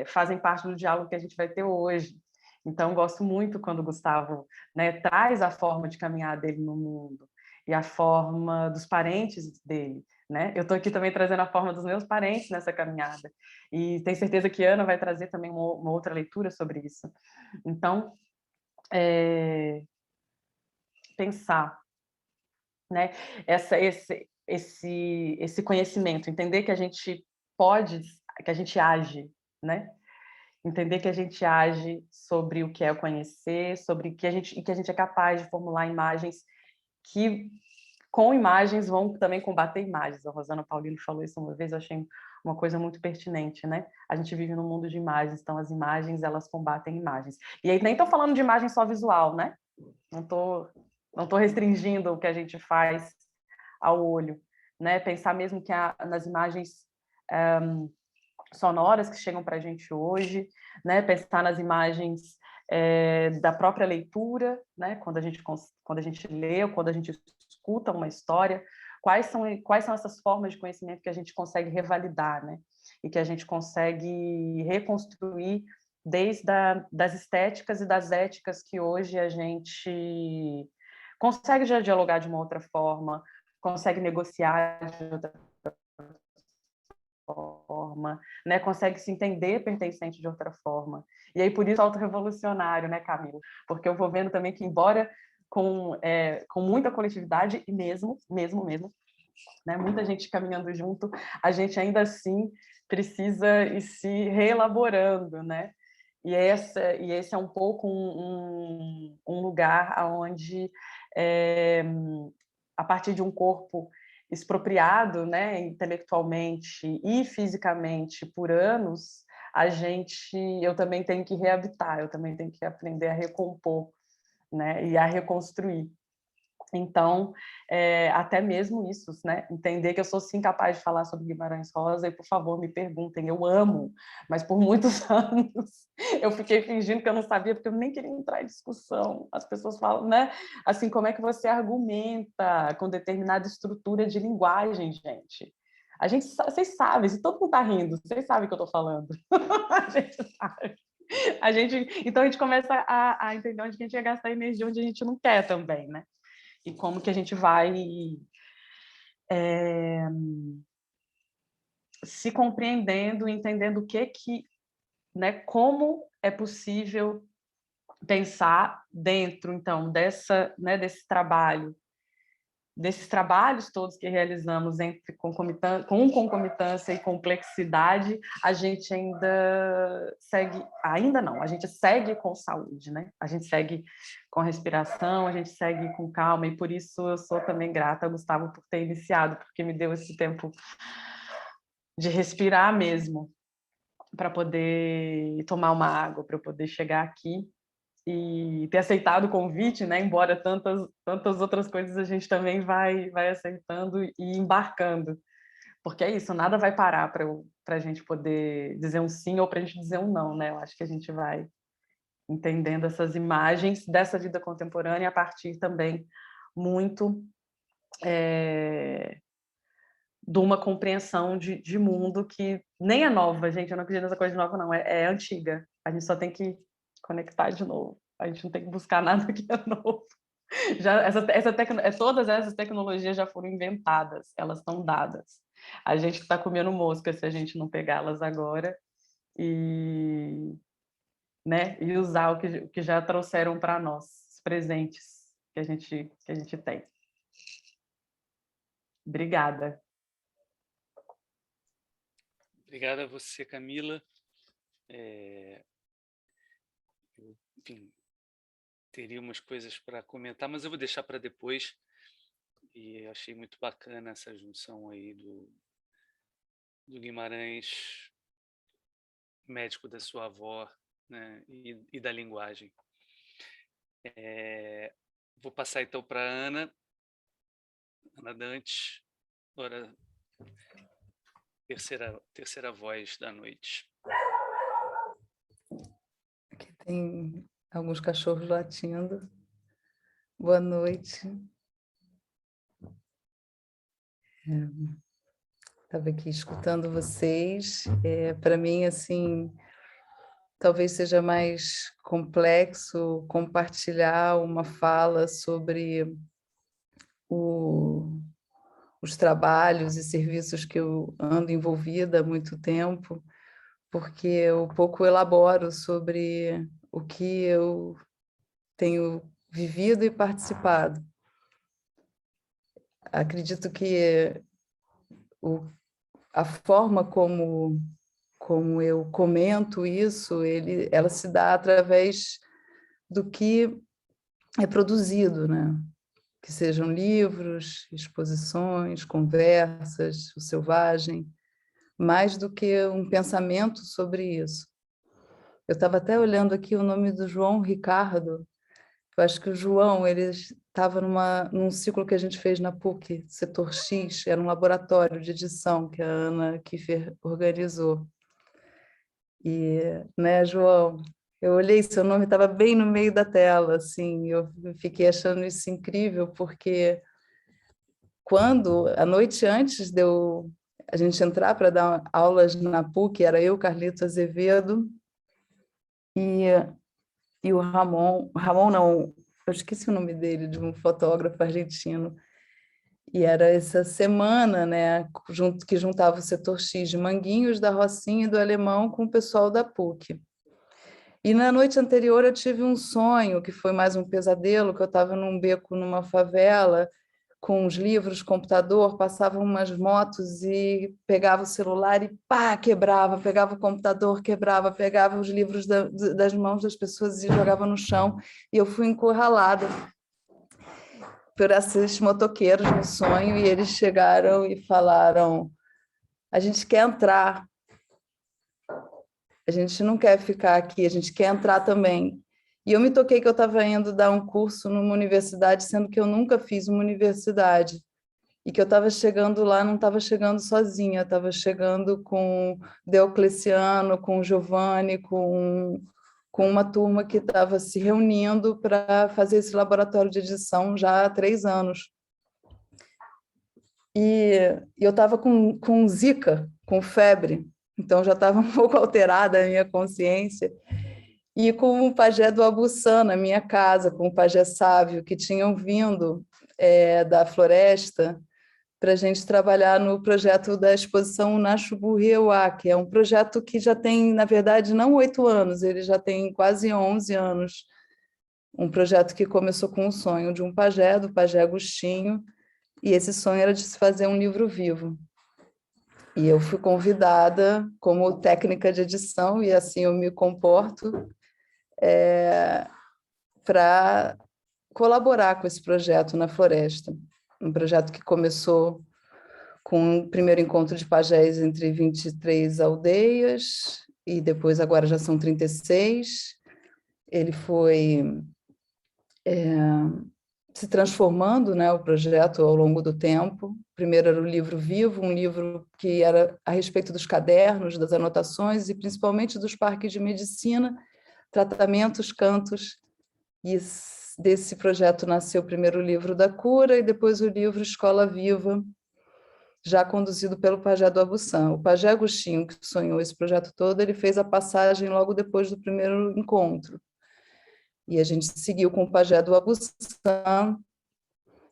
fazem parte do diálogo que a gente vai ter hoje. Então, gosto muito quando o Gustavo, né, traz a forma de caminhar dele no mundo e a forma dos parentes dele. Né? Eu estou aqui também trazendo a forma dos meus parentes nessa caminhada. E tenho certeza que Ana vai trazer também uma outra leitura sobre isso. Então, pensar, né? Esse conhecimento, entender que a gente pode, que a gente age, né? Entender que a gente age sobre o que é o conhecer, sobre que a gente é capaz de formular imagens que, com imagens, vão também combater imagens. A Rosana Paulino falou isso uma vez, eu achei uma coisa muito pertinente, né? A gente vive num mundo de imagens, então as imagens, elas combatem imagens. E aí nem estou falando de imagem só visual, né? Não tô restringindo o que a gente faz ao olho, né? Pensar mesmo que nas imagens sonoras que chegam para a gente hoje, né? Pensar nas imagens da própria leitura, né? Quando a gente lê, ou quando a gente escuta uma história, quais são essas formas de conhecimento que a gente consegue revalidar, né? E que a gente consegue reconstruir desde das estéticas e das éticas que hoje a gente consegue já dialogar de uma outra forma, consegue negociar de outra forma, né? Consegue se entender pertencente de outra forma. E aí, por isso, auto-revolucionário, né, Camila? Porque eu vou vendo também que, embora com muita coletividade, e mesmo, né, muita gente caminhando junto, a gente ainda assim precisa ir se reelaborando, né? E esse é um pouco um lugar onde, a partir de um corpo expropriado, né, intelectualmente e fisicamente por anos, eu também tenho que reabitar, eu também tenho que aprender a recompor, né, e a reconstruir. Então, até mesmo isso, né? Entender que eu sou sim capaz de falar sobre Guimarães Rosa e, por favor, me perguntem, eu amo, mas por muitos anos eu fiquei fingindo que eu não sabia, porque eu nem queria entrar em discussão. As pessoas falam, né? Assim, como é que você argumenta com determinada estrutura de linguagem, gente? Vocês sabem, se todo mundo está rindo, vocês sabem o que eu estou falando. A gente sabe. Então, a gente começa a entender onde a gente ia gastar energia, onde a gente não quer também, né? E como que a gente vai se compreendendo, entendendo o que, né, como é possível pensar dentro, então, desse trabalho, desses trabalhos todos que realizamos com concomitância e complexidade, a gente a gente segue com saúde, né? A gente segue com respiração, a gente segue com calma, e por isso eu sou também grata ao Gustavo por ter iniciado, porque me deu esse tempo de respirar mesmo, para poder tomar uma água, para eu poder chegar aqui e ter aceitado o convite, né? Embora tantas outras coisas a gente também vai aceitando e embarcando Porque é isso, nada vai parar para a gente poder dizer um sim ou para a gente dizer um não, né? Eu acho que a gente vai entendendo essas imagens dessa vida contemporânea a partir também muito de uma compreensão de mundo que nem é nova, gente. Eu não acredito nessa coisa de nova, não. É antiga. A gente só tem que conectar de novo. A gente não tem que buscar nada que é novo. Todas essas tecnologias já foram inventadas, elas estão dadas. A gente que está comendo mosca se a gente não pegá-las agora e, né, e usar o que já trouxeram para nós, os presentes que a gente tem. Obrigada. Obrigada a você, Camila. Enfim, teria umas coisas para comentar, mas eu vou deixar para depois. E achei muito bacana essa junção aí do Guimarães, médico da sua avó, né, e da linguagem. Vou passar então para a Ana Dante, agora terceira voz da noite. Aqui tem alguns cachorros latindo. Boa noite. Estava aqui escutando vocês. Para mim, assim, talvez seja mais complexo compartilhar uma fala sobre os trabalhos e serviços que eu ando envolvida há muito tempo, porque eu pouco elaboro sobre o que eu tenho vivido e participado. Acredito que a forma como eu comento isso, ela se dá através do que é produzido, né? Que sejam livros, exposições, conversas, o selvagem, mais do que um pensamento sobre isso. Eu estava até olhando aqui o nome do João Ricardo. Eu acho que o João, ele estava num ciclo que a gente fez na PUC, Setor X, era um laboratório de edição que a Ana Kiefer organizou. E, né, João, eu olhei, seu nome estava bem no meio da tela, assim, eu fiquei achando isso incrível, porque quando, a noite antes de a gente entrar para dar aulas na PUC, era eu, Carlito Azevedo, e o Ramon não, eu esqueci o nome dele, de um fotógrafo argentino, e era essa semana, né, que juntava o Setor X de Manguinhos, da Rocinha e do Alemão com o pessoal da PUC. E na noite anterior eu tive um sonho, que foi mais um pesadelo, que eu estava num beco, numa favela, com os livros, computador, passavam umas motos e pegava o celular e pá, quebrava, pegava o computador, quebrava, pegava os livros das mãos das pessoas e jogava no chão, e eu fui encurralada por esses motoqueiros no sonho, e eles chegaram e falaram: a gente quer entrar, a gente não quer ficar aqui, a gente quer entrar também. E eu me toquei que eu estava indo dar um curso numa universidade, sendo que eu nunca fiz uma universidade, e que eu estava chegando lá, não estava chegando sozinha, estava chegando com Deocleciano, com Giovanni, com uma turma que estava se reunindo para fazer esse laboratório de edição já há 3 anos. E eu estava com zika, com febre, então já estava um pouco alterada a minha consciência, e com o pajé do Abuçã na minha casa, com o pajé Sávio, que tinham vindo da floresta para a gente trabalhar no projeto da exposição Naxubu-Rieuá, que é um projeto que já tem, na verdade, não 8 anos, ele já tem quase 11 anos. Um projeto que começou com um sonho de um pajé, do pajé Agostinho, e esse sonho era de se fazer um livro vivo. E eu fui convidada como técnica de edição, e assim eu me comporto, para colaborar com esse projeto na floresta. Um projeto que começou com o primeiro encontro de pajés entre 23 aldeias, e depois agora já são 36. Ele foi se transformando, né, o projeto ao longo do tempo. Primeiro era o livro vivo, um livro que era a respeito dos cadernos, das anotações e principalmente dos parques de medicina, tratamentos, cantos, e desse projeto nasceu primeiro o livro da cura e depois o livro Escola Viva, já conduzido pelo pajé do Abussan. O pajé Agostinho, que sonhou esse projeto todo, ele fez a passagem logo depois do primeiro encontro. E a gente seguiu com o pajé do Abussan,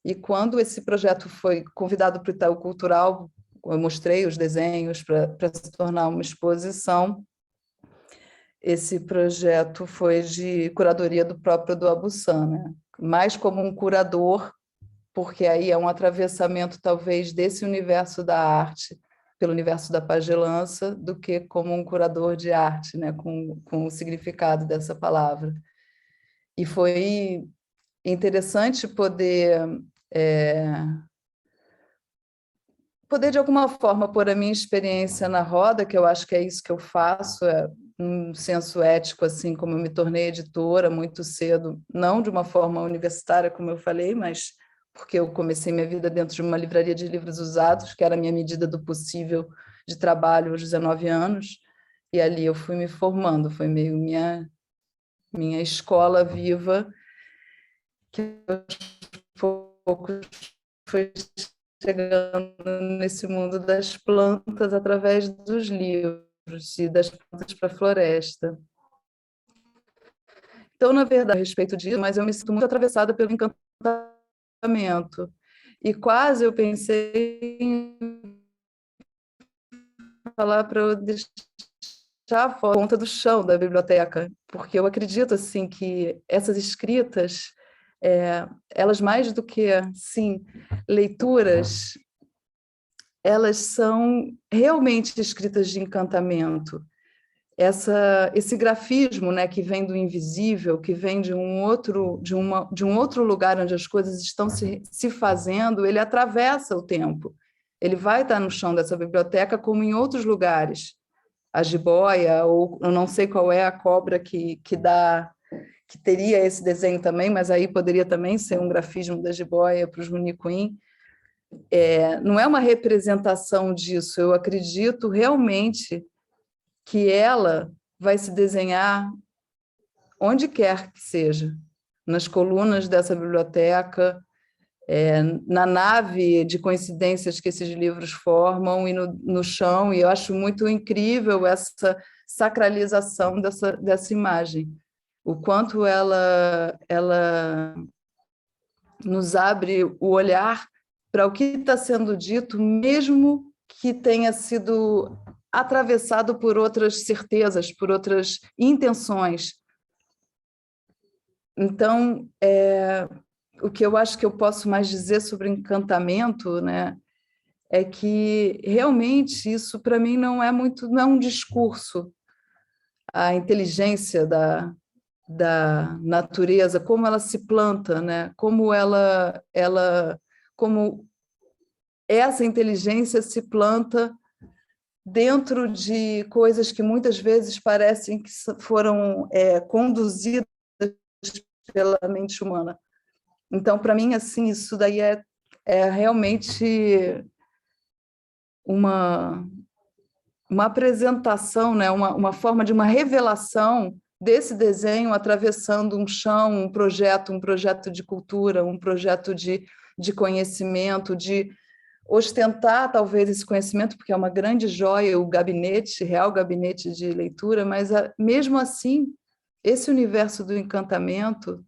e quando esse projeto foi convidado para o Itaú Cultural, eu mostrei os desenhos para se tornar uma exposição. Esse projeto foi de curadoria do próprio do Abussan, né? Mais como um curador, porque aí é um atravessamento talvez desse universo da arte pelo universo da pagelança, do que como um curador de arte, né? com o significado dessa palavra. E foi interessante poder de alguma forma pôr a minha experiência na roda, que eu acho que é isso que eu faço, um senso ético, assim como eu me tornei editora muito cedo, não de uma forma universitária, como eu falei, mas porque eu comecei minha vida dentro de uma livraria de livros usados, que era a minha medida do possível de trabalho aos 19 anos, e ali eu fui me formando, foi meio minha escola viva, que aos poucos foi chegando nesse mundo das plantas através dos livros e das plantas para a floresta. Então, na verdade, a respeito disso, mas eu me sinto muito atravessada pelo encantamento. E quase eu pensei em falar para eu deixar a ponta do chão da biblioteca, porque eu acredito assim que essas escritas, elas mais do que, sim, leituras, elas são realmente escritas de encantamento. Esse grafismo, né, que vem do invisível, que vem de um outro lugar onde as coisas estão se fazendo, ele atravessa o tempo. Ele vai estar no chão dessa biblioteca como em outros lugares. A jiboia, ou eu não sei qual é a cobra que teria esse desenho também, mas aí poderia também ser um grafismo da jiboia para os Municuim. Não é uma representação disso, eu acredito realmente que ela vai se desenhar onde quer que seja, nas colunas dessa biblioteca, na nave de coincidências que esses livros formam e no chão, e eu acho muito incrível essa sacralização dessa imagem, o quanto ela nos abre o olhar para o que está sendo dito, mesmo que tenha sido atravessado por outras certezas, por outras intenções. Então, o que eu acho que eu posso mais dizer sobre encantamento, né, é que realmente isso para mim não é um discurso. A inteligência da natureza, como ela se planta, né, como essa inteligência se planta dentro de coisas que muitas vezes parecem que foram conduzidas pela mente humana. Então, para mim, assim, isso daí é realmente uma apresentação, né? uma forma de uma revelação desse desenho atravessando um chão, um projeto de cultura, um projeto de conhecimento, de ostentar talvez esse conhecimento, porque é uma grande joia, o real gabinete de leitura, mas mesmo assim, esse universo do encantamento,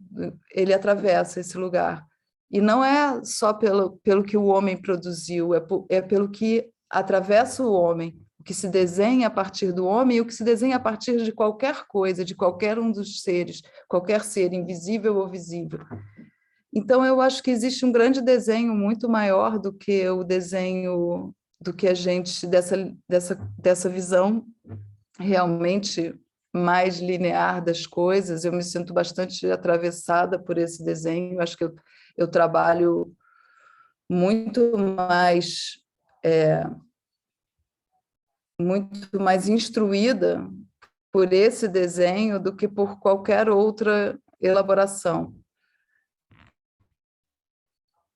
ele atravessa esse lugar. E não é só pelo que o homem produziu, é pelo que atravessa o homem, o que se desenha a partir do homem e o que se desenha a partir de qualquer coisa, de qualquer um dos seres, qualquer ser, invisível ou visível. Então, eu acho que existe um grande desenho muito maior do que o desenho, do que a gente, dessa visão realmente mais linear das coisas. Eu me sinto bastante atravessada por esse desenho, acho que eu trabalho muito mais instruída por esse desenho do que por qualquer outra elaboração.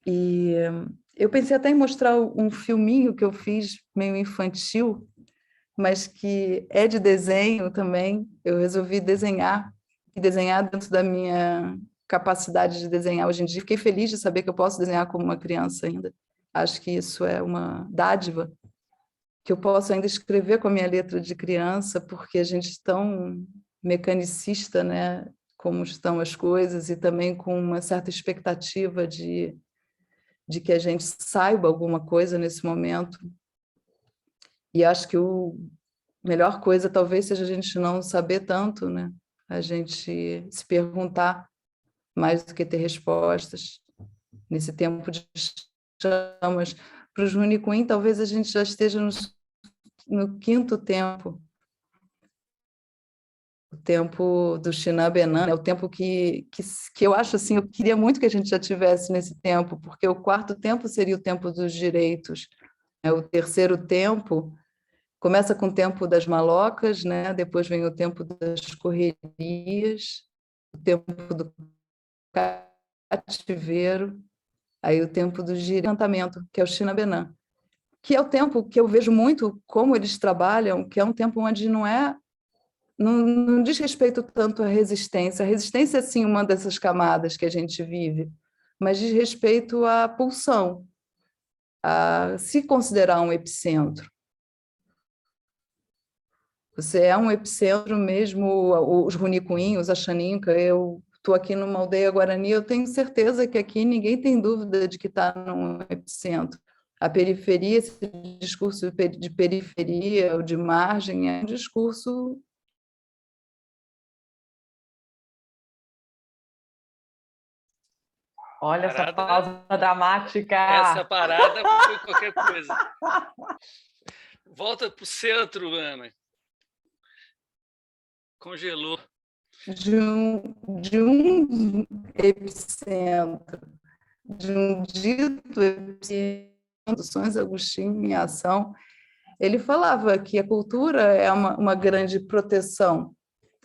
E eu pensei até em mostrar um filminho que eu fiz, meio infantil, mas que é de desenho também. Eu resolvi desenhar, e desenhar dentro da minha capacidade de desenhar hoje em dia. Fiquei feliz de saber que eu posso desenhar como uma criança ainda. Acho que isso é uma dádiva, que eu posso ainda escrever com a minha letra de criança, porque a gente é tão mecanicista, né, como estão as coisas, e também com uma certa expectativa de que a gente saiba alguma coisa nesse momento. E acho que a melhor coisa talvez seja a gente não saber tanto, né? A gente se perguntar mais do que ter respostas. Nesse tempo de chamas, para os Rune Queen, talvez a gente já esteja no quinto tempo, o tempo do Shinabenan, é o tempo que eu acho assim, eu queria muito que a gente já tivesse nesse tempo, porque o quarto tempo seria o tempo dos direitos, né? O terceiro tempo começa com o tempo das malocas, né? Depois vem o tempo das correrias, o tempo do cativeiro, aí o tempo do encantamento, que é o Shinabenan, que é o tempo que eu vejo muito como eles trabalham, que é um tempo onde não diz respeito tanto à resistência. A resistência é, sim, uma dessas camadas que a gente vive, mas diz respeito à pulsão, a se considerar um epicentro. Você é um epicentro mesmo, os Runicuim, os Axaninca, eu estou aqui numa aldeia Guarani, eu tenho certeza que aqui ninguém tem dúvida de que está num epicentro. A periferia, esse discurso de periferia ou de margem, é um discurso... Olha essa pausa dramática! Essa parada foi qualquer coisa. Volta para o centro, Ana. Congelou. De um epicentro, de um dito epicentro, São Agostinho em ação, ele falava que a cultura é uma grande proteção.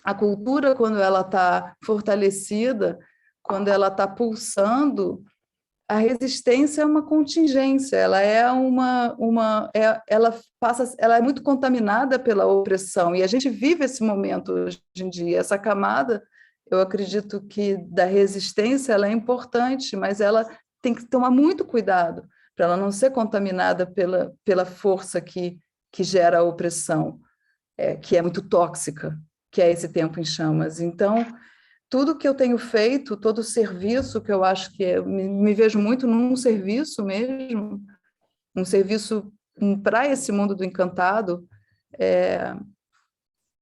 A cultura, quando ela está fortalecida, quando ela está pulsando, a resistência é uma contingência, ela é muito contaminada pela opressão, e a gente vive esse momento hoje em dia. Essa camada, eu acredito que da resistência ela é importante, mas ela tem que tomar muito cuidado para ela não ser contaminada pela força que gera a opressão, que é muito tóxica, que é esse tempo em chamas. Então, tudo que eu tenho feito, todo o serviço que eu acho que me vejo muito num serviço mesmo, um serviço para esse mundo do encantado,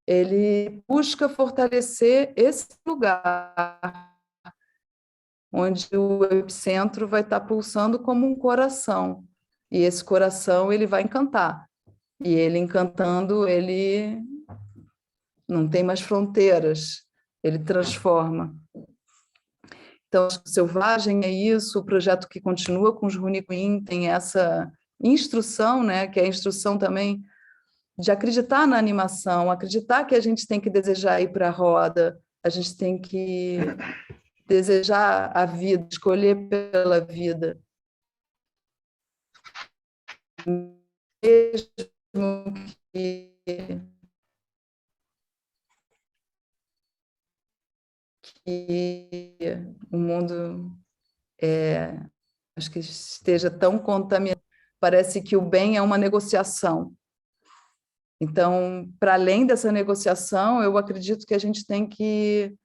ele busca fortalecer esse lugar onde o epicentro vai estar pulsando como um coração, e esse coração ele vai encantar, e ele encantando, ele não tem mais fronteiras, ele transforma. Então, Selvagem é isso, o projeto que continua com os Runicuim tem essa instrução, né, que é a instrução também de acreditar na animação, acreditar que a gente tem que desejar ir para a roda, a gente tem que desejar a vida, escolher pela vida. Mesmo que o mundo acho que esteja tão contaminado, parece que o bem é uma negociação. Então, para além dessa negociação, eu acredito que a gente tem que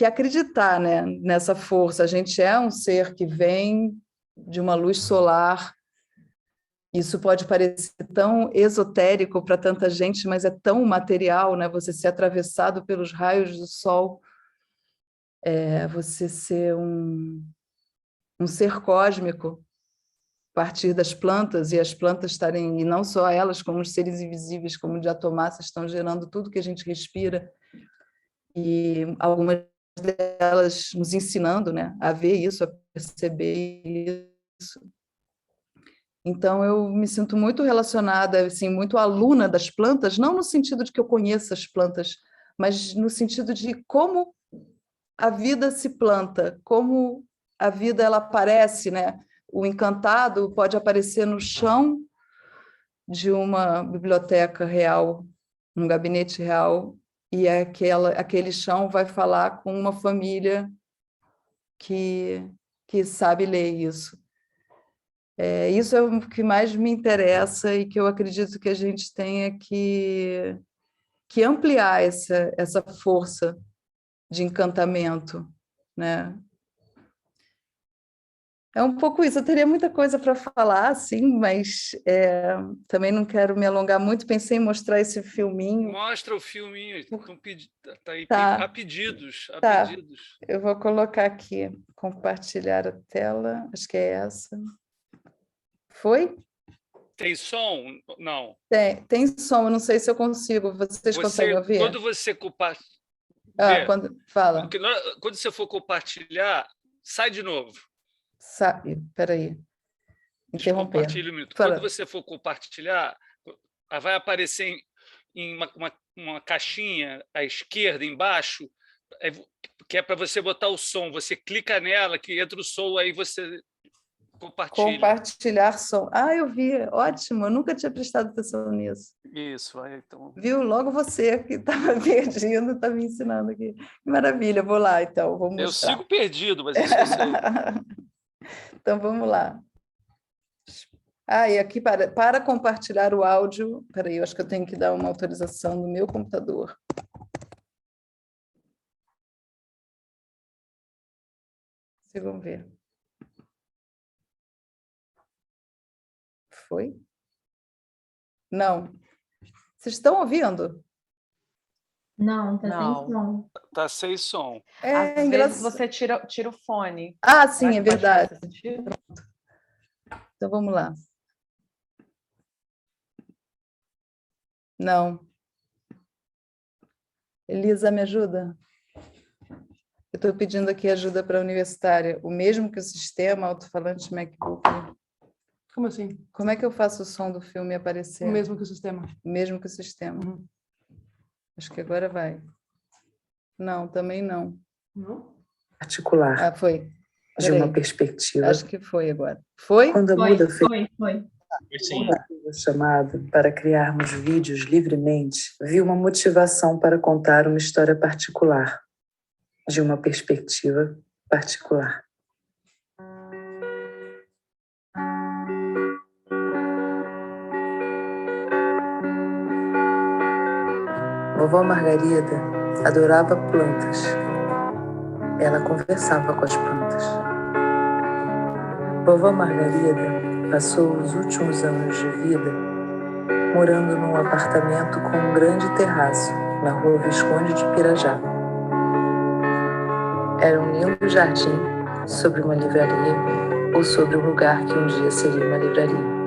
acreditar, né, nessa força. A gente é um ser que vem de uma luz solar. Isso pode parecer tão esotérico para tanta gente, mas é tão material, né? Você ser atravessado pelos raios do sol, você ser um ser cósmico, a partir das plantas, e as plantas estarem, e não só elas, como os seres invisíveis, como o diatomassa, estão gerando tudo que a gente respira, e algumas delas nos ensinando, né, a ver isso, a perceber isso. Então, eu me sinto muito relacionada, assim, muito aluna das plantas, não no sentido de que eu conheça as plantas, mas no sentido de como a vida se planta, como a vida ela aparece, né? O encantado pode aparecer no chão de uma biblioteca real, um gabinete real, e aquele chão vai falar com uma família que sabe ler isso. Isso é o que mais me interessa e que eu acredito que a gente tenha que ampliar essa força de encantamento, né? É um pouco isso. Eu teria muita coisa para falar, assim, mas também não quero me alongar muito. Pensei em mostrar esse filminho. Mostra o filminho. Tá aí, Tá. há pedidos. Tá. Eu vou colocar aqui, compartilhar a tela. Acho que é essa. Foi? Tem som? Não. Tem som, eu não sei se eu consigo. Vocês conseguem ouvir? Quando você compartilha... Fala. Quando você for compartilhar, sai de novo. Espera aí. Interromper. Compartilha um minuto. Quando você for compartilhar, vai aparecer em uma caixinha à esquerda, embaixo, que é para você botar o som. Você clica nela, que entra o som, aí você compartilha. Compartilhar som. Eu vi. Ótimo. Eu nunca tinha prestado atenção nisso. Isso. Então... Viu? Logo você que estava perdido, está me ensinando aqui. Que maravilha. Vou lá, então. Vou mostrar. Eu sigo perdido, mas isso eu sei. Então, vamos lá. E aqui, para compartilhar o áudio... Espera aí, eu acho que eu tenho que dar uma autorização no meu computador. Vocês vão ver. Foi? Não. Vocês estão ouvindo? Não, tá sem som. Tá sem som. Às vezes você tira o fone. Sim, é verdade. Então, vamos lá. Não. Elisa, me ajuda? Eu estou pedindo aqui ajuda para a universitária. O mesmo que o sistema alto-falante MacBook. Como assim? Como é que eu faço o som do filme aparecer? O mesmo que o sistema. O mesmo que o sistema. Uhum. Acho que agora vai. Não, também não. Não? Particular. Foi. De uma perspectiva. Acho que foi agora. Foi? Quando a muda Foi. Sim. Chamado para criarmos vídeos livremente, vi uma motivação para contar uma história particular, de uma perspectiva particular. Vovó Margarida adorava plantas. Ela conversava com as plantas. Vovó Margarida passou os últimos anos de vida morando num apartamento com um grande terraço na rua Visconde de Pirajá. Era um lindo jardim sobre uma livraria ou sobre um lugar que um dia seria uma livraria.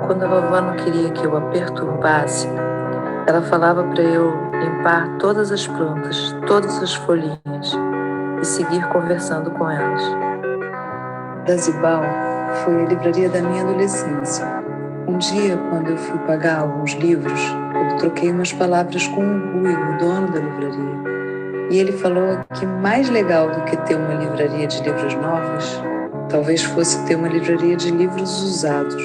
Quando a vovó não queria que eu a perturbasse, ela falava para eu limpar todas as plantas, todas as folhinhas e seguir conversando com elas. Dazibal foi a livraria da minha adolescência. Um dia, quando eu fui pagar alguns livros, eu troquei umas palavras com o Rui, o dono da livraria. E ele falou que mais legal do que ter uma livraria de livros novos, talvez fosse ter uma livraria de livros usados.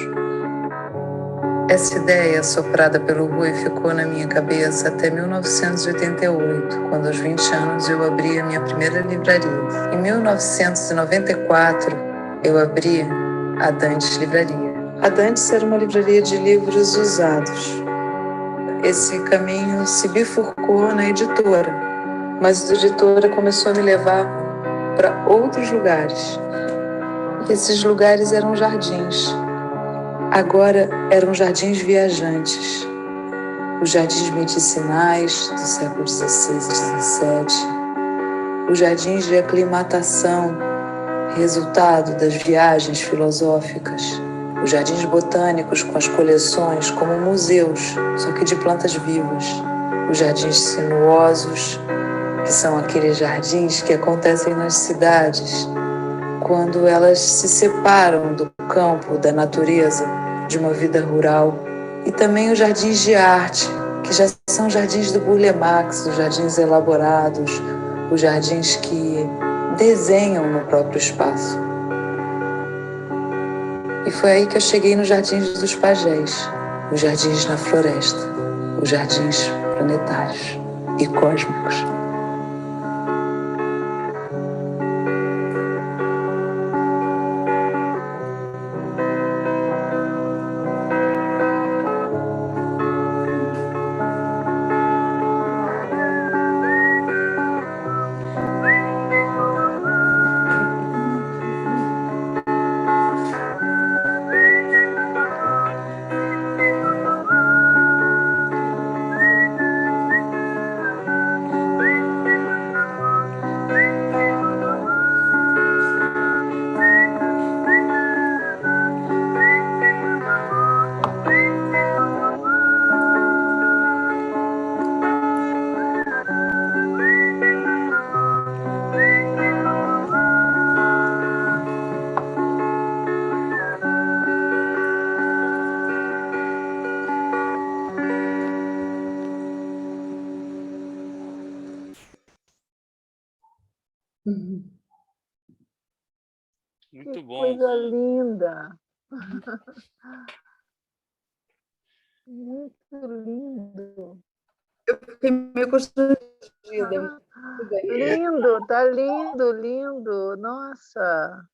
Essa ideia, soprada pelo Rui, ficou na minha cabeça até 1988, quando aos 20 anos eu abri a minha primeira livraria. Em 1994, eu abri a Dantes Livraria. A Dantes era uma livraria de livros usados. Esse caminho se bifurcou na editora, mas a editora começou a me levar para outros lugares. E esses lugares eram jardins. Agora eram jardins viajantes. Os jardins medicinais do século XVI e XVII. Os jardins de aclimatação, resultado das viagens filosóficas. Os jardins botânicos com as coleções como museus, só que de plantas vivas. Os jardins sinuosos, que são aqueles jardins que acontecem nas cidades, quando elas se separam do campo, da natureza, de uma vida rural. E também os jardins de arte, que já são jardins do Burle Marx, os jardins elaborados, os jardins que desenham no próprio espaço. E foi aí que eu cheguei nos jardins dos pajés, os jardins na floresta, os jardins planetários e cósmicos. Muito bom. Coisa linda. Muito lindo. Eu fiquei meio constrangida. Lindo, tá lindo, lindo. Nossa.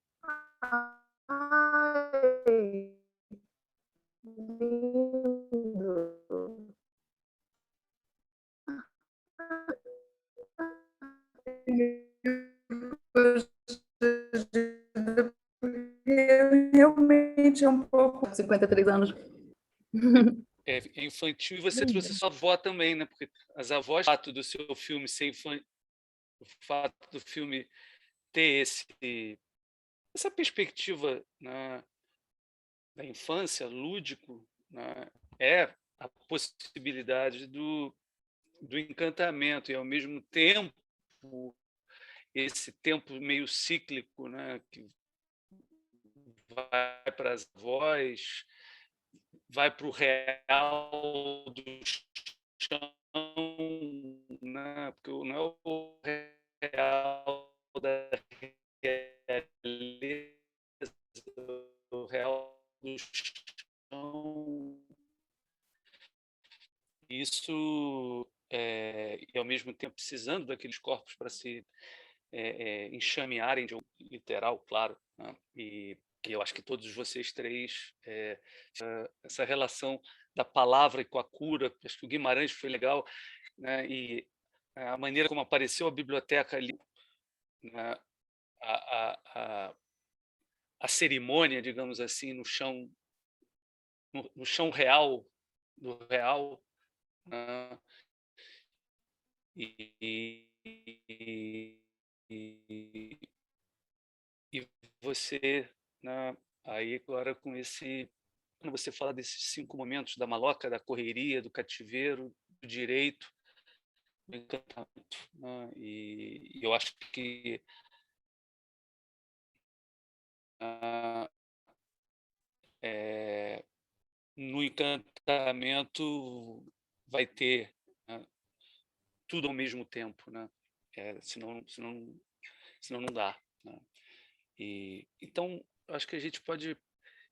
Ai, lindo. Realmente é um pouco 53 anos. É infantil, e você trouxe sua avó também, né? Porque as avós, o fato do seu filme ser infantil, o fato do filme ter essa perspectiva, né, da infância, lúdico, né, é a possibilidade do encantamento e, ao mesmo tempo, esse tempo meio cíclico, né, que vai para as avós, vai para o real do chão, né, porque não é o real da realeza, o real do chão. Isso, e ao mesmo tempo precisando daqueles corpos para se enxamearem, de um literal, claro, né? E eu acho que todos vocês três, essa relação da palavra com a cura, acho que o Guimarães foi legal, né? E a maneira como apareceu a biblioteca ali, né? A cerimônia, digamos assim, no chão, no chão real, do real, né? E, e, e você, né, aí agora com esse, quando você fala desses 5 momentos da maloca, da correria, do cativeiro, do direito, do encantamento, né, e eu acho que no encantamento vai ter, né, tudo ao mesmo tempo, né? Senão não dá, né? E então acho que a gente pode.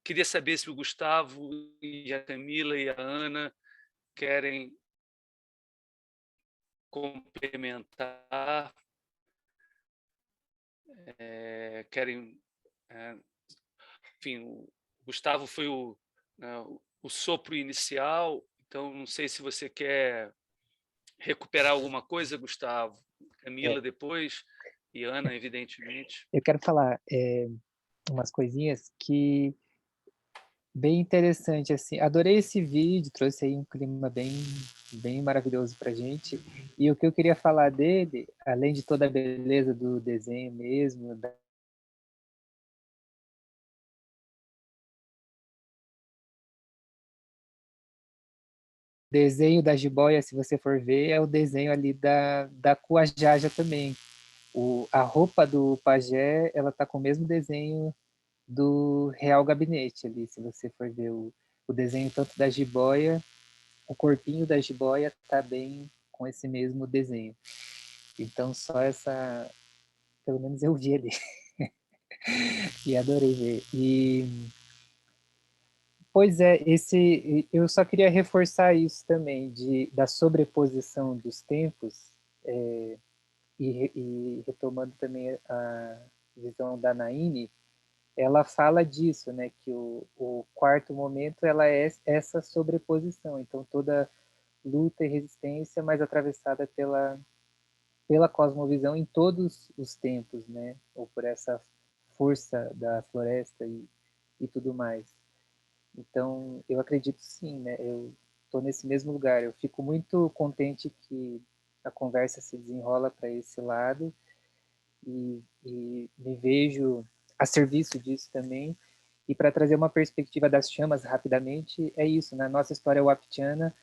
Queria saber se o Gustavo e a Camila e a Ana querem complementar, querem, enfim, o Gustavo foi né, o sopro inicial, então não sei se você quer recuperar alguma coisa, Gustavo, Camila depois e Ana, evidentemente. Eu quero falar umas coisinhas que bem interessante, assim. Adorei esse vídeo, trouxe aí um clima bem maravilhoso para gente. E o que eu queria falar dele, além de toda a beleza do desenho mesmo, desenho da jiboia, se você for ver, é o desenho ali da Cuajaja também. A roupa do pajé, ela tá com o mesmo desenho do Real Gabinete ali, se você for ver o desenho tanto da jiboia, o corpinho da jiboia tá bem com esse mesmo desenho. Então, só pelo menos eu vi ali. E adorei ver. Pois é, eu só queria reforçar isso também, da sobreposição dos tempos, e retomando também a visão da Naine, ela fala disso, né, que o quarto momento ela é essa sobreposição, então toda luta e resistência, mas atravessada pela cosmovisão em todos os tempos, né, ou por essa força da floresta e tudo mais. Então, eu acredito sim, né, eu estou nesse mesmo lugar, eu fico muito contente que a conversa se desenrola para esse lado e me vejo a serviço disso também. E para trazer uma perspectiva das chamas rapidamente, é isso, na nossa história waptiana,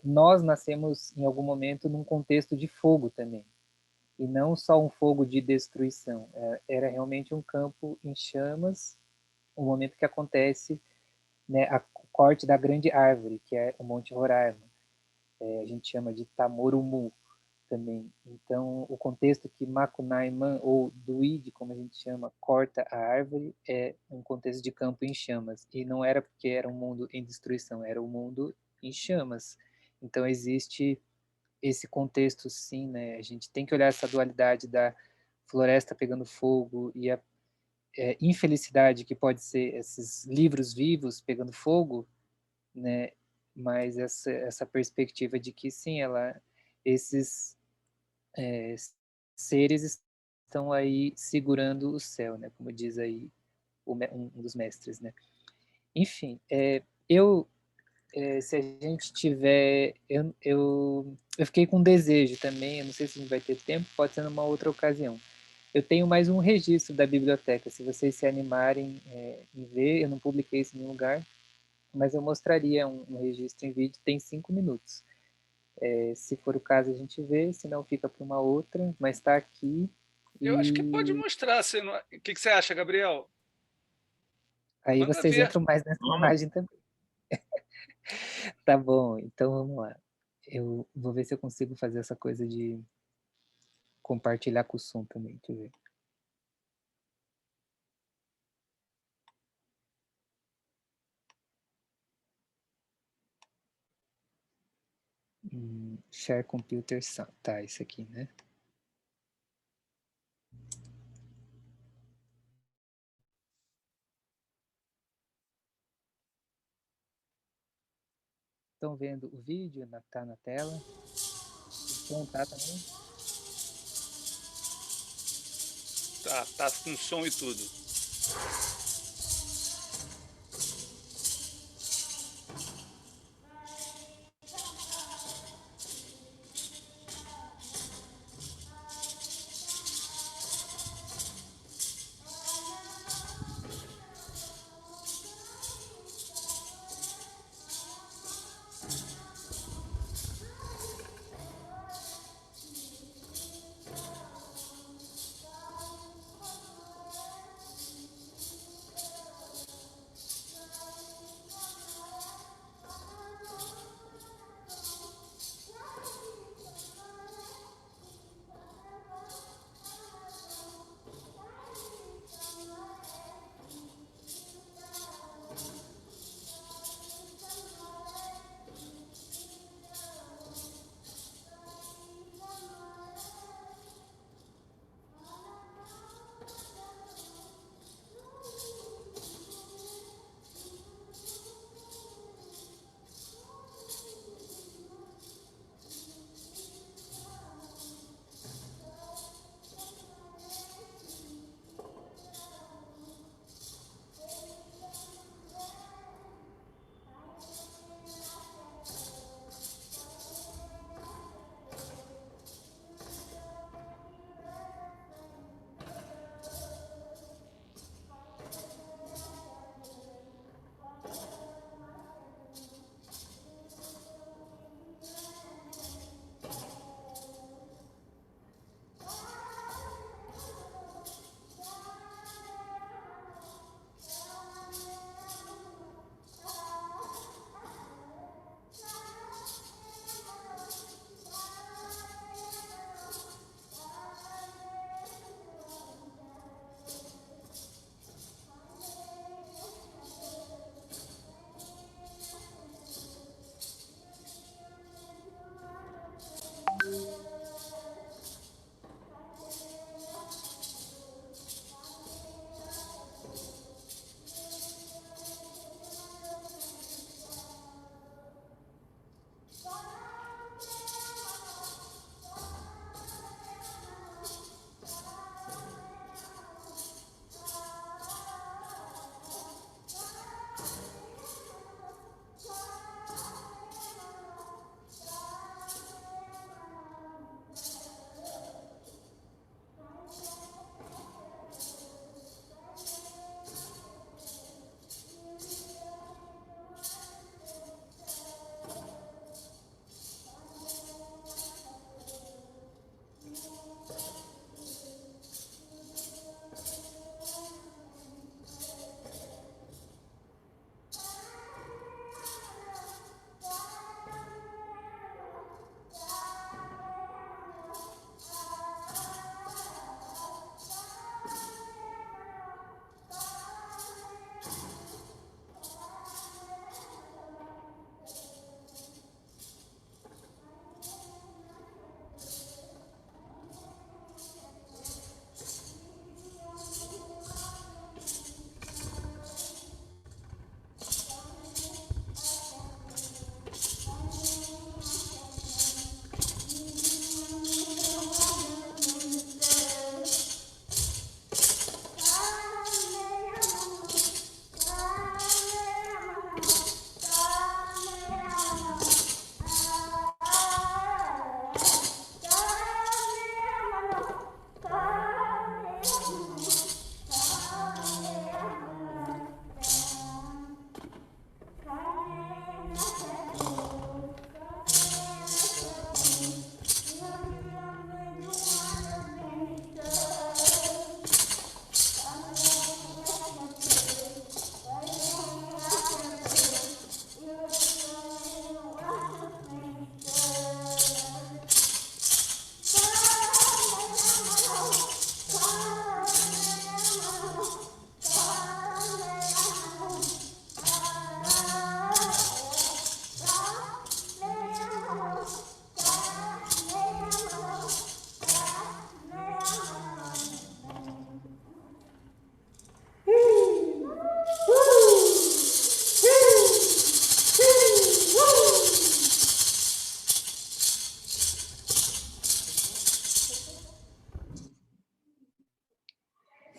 nós nascemos em algum momento num contexto de fogo também, e não só um fogo de destruição, era realmente um campo em chamas, um momento que acontece, né, a corte da grande árvore, que é o Monte Roraima, a gente chama de Tamorumu também. Então, o contexto que Macunaíman, ou Duide, como a gente chama, corta a árvore, é um contexto de campo em chamas. E não era porque era um mundo em destruição, era um mundo em chamas. Então, existe esse contexto, sim, né? A gente tem que olhar essa dualidade da floresta pegando fogo e a infelicidade que pode ser esses livros vivos pegando fogo, né? Mas essa perspectiva de que, sim, esses seres estão aí segurando o céu, né? Como diz aí um dos mestres, né? Enfim, se a gente tiver, eu fiquei com um desejo também. Eu não sei se a gente vai ter tempo, pode ser numa outra ocasião. Eu tenho mais um registro da biblioteca. Se vocês se animarem em ver, eu não publiquei isso em nenhum lugar, mas eu mostraria um registro em vídeo. Tem 5 minutos. Se for o caso, a gente vê, se não, fica para uma outra, mas está aqui. Eu acho que pode E mostrar. O que você acha, Gabriel? aí Manda vocês ver. entram mais nessa imagem também. Tá bom, então vamos lá. Eu vou ver se eu consigo fazer essa coisa de compartilhar com o som também. Deixa eu ver. Share computer sound. Tá, isso aqui, né? Estão vendo o vídeo? Tá na tela. O som tá também? Tá com som e tudo.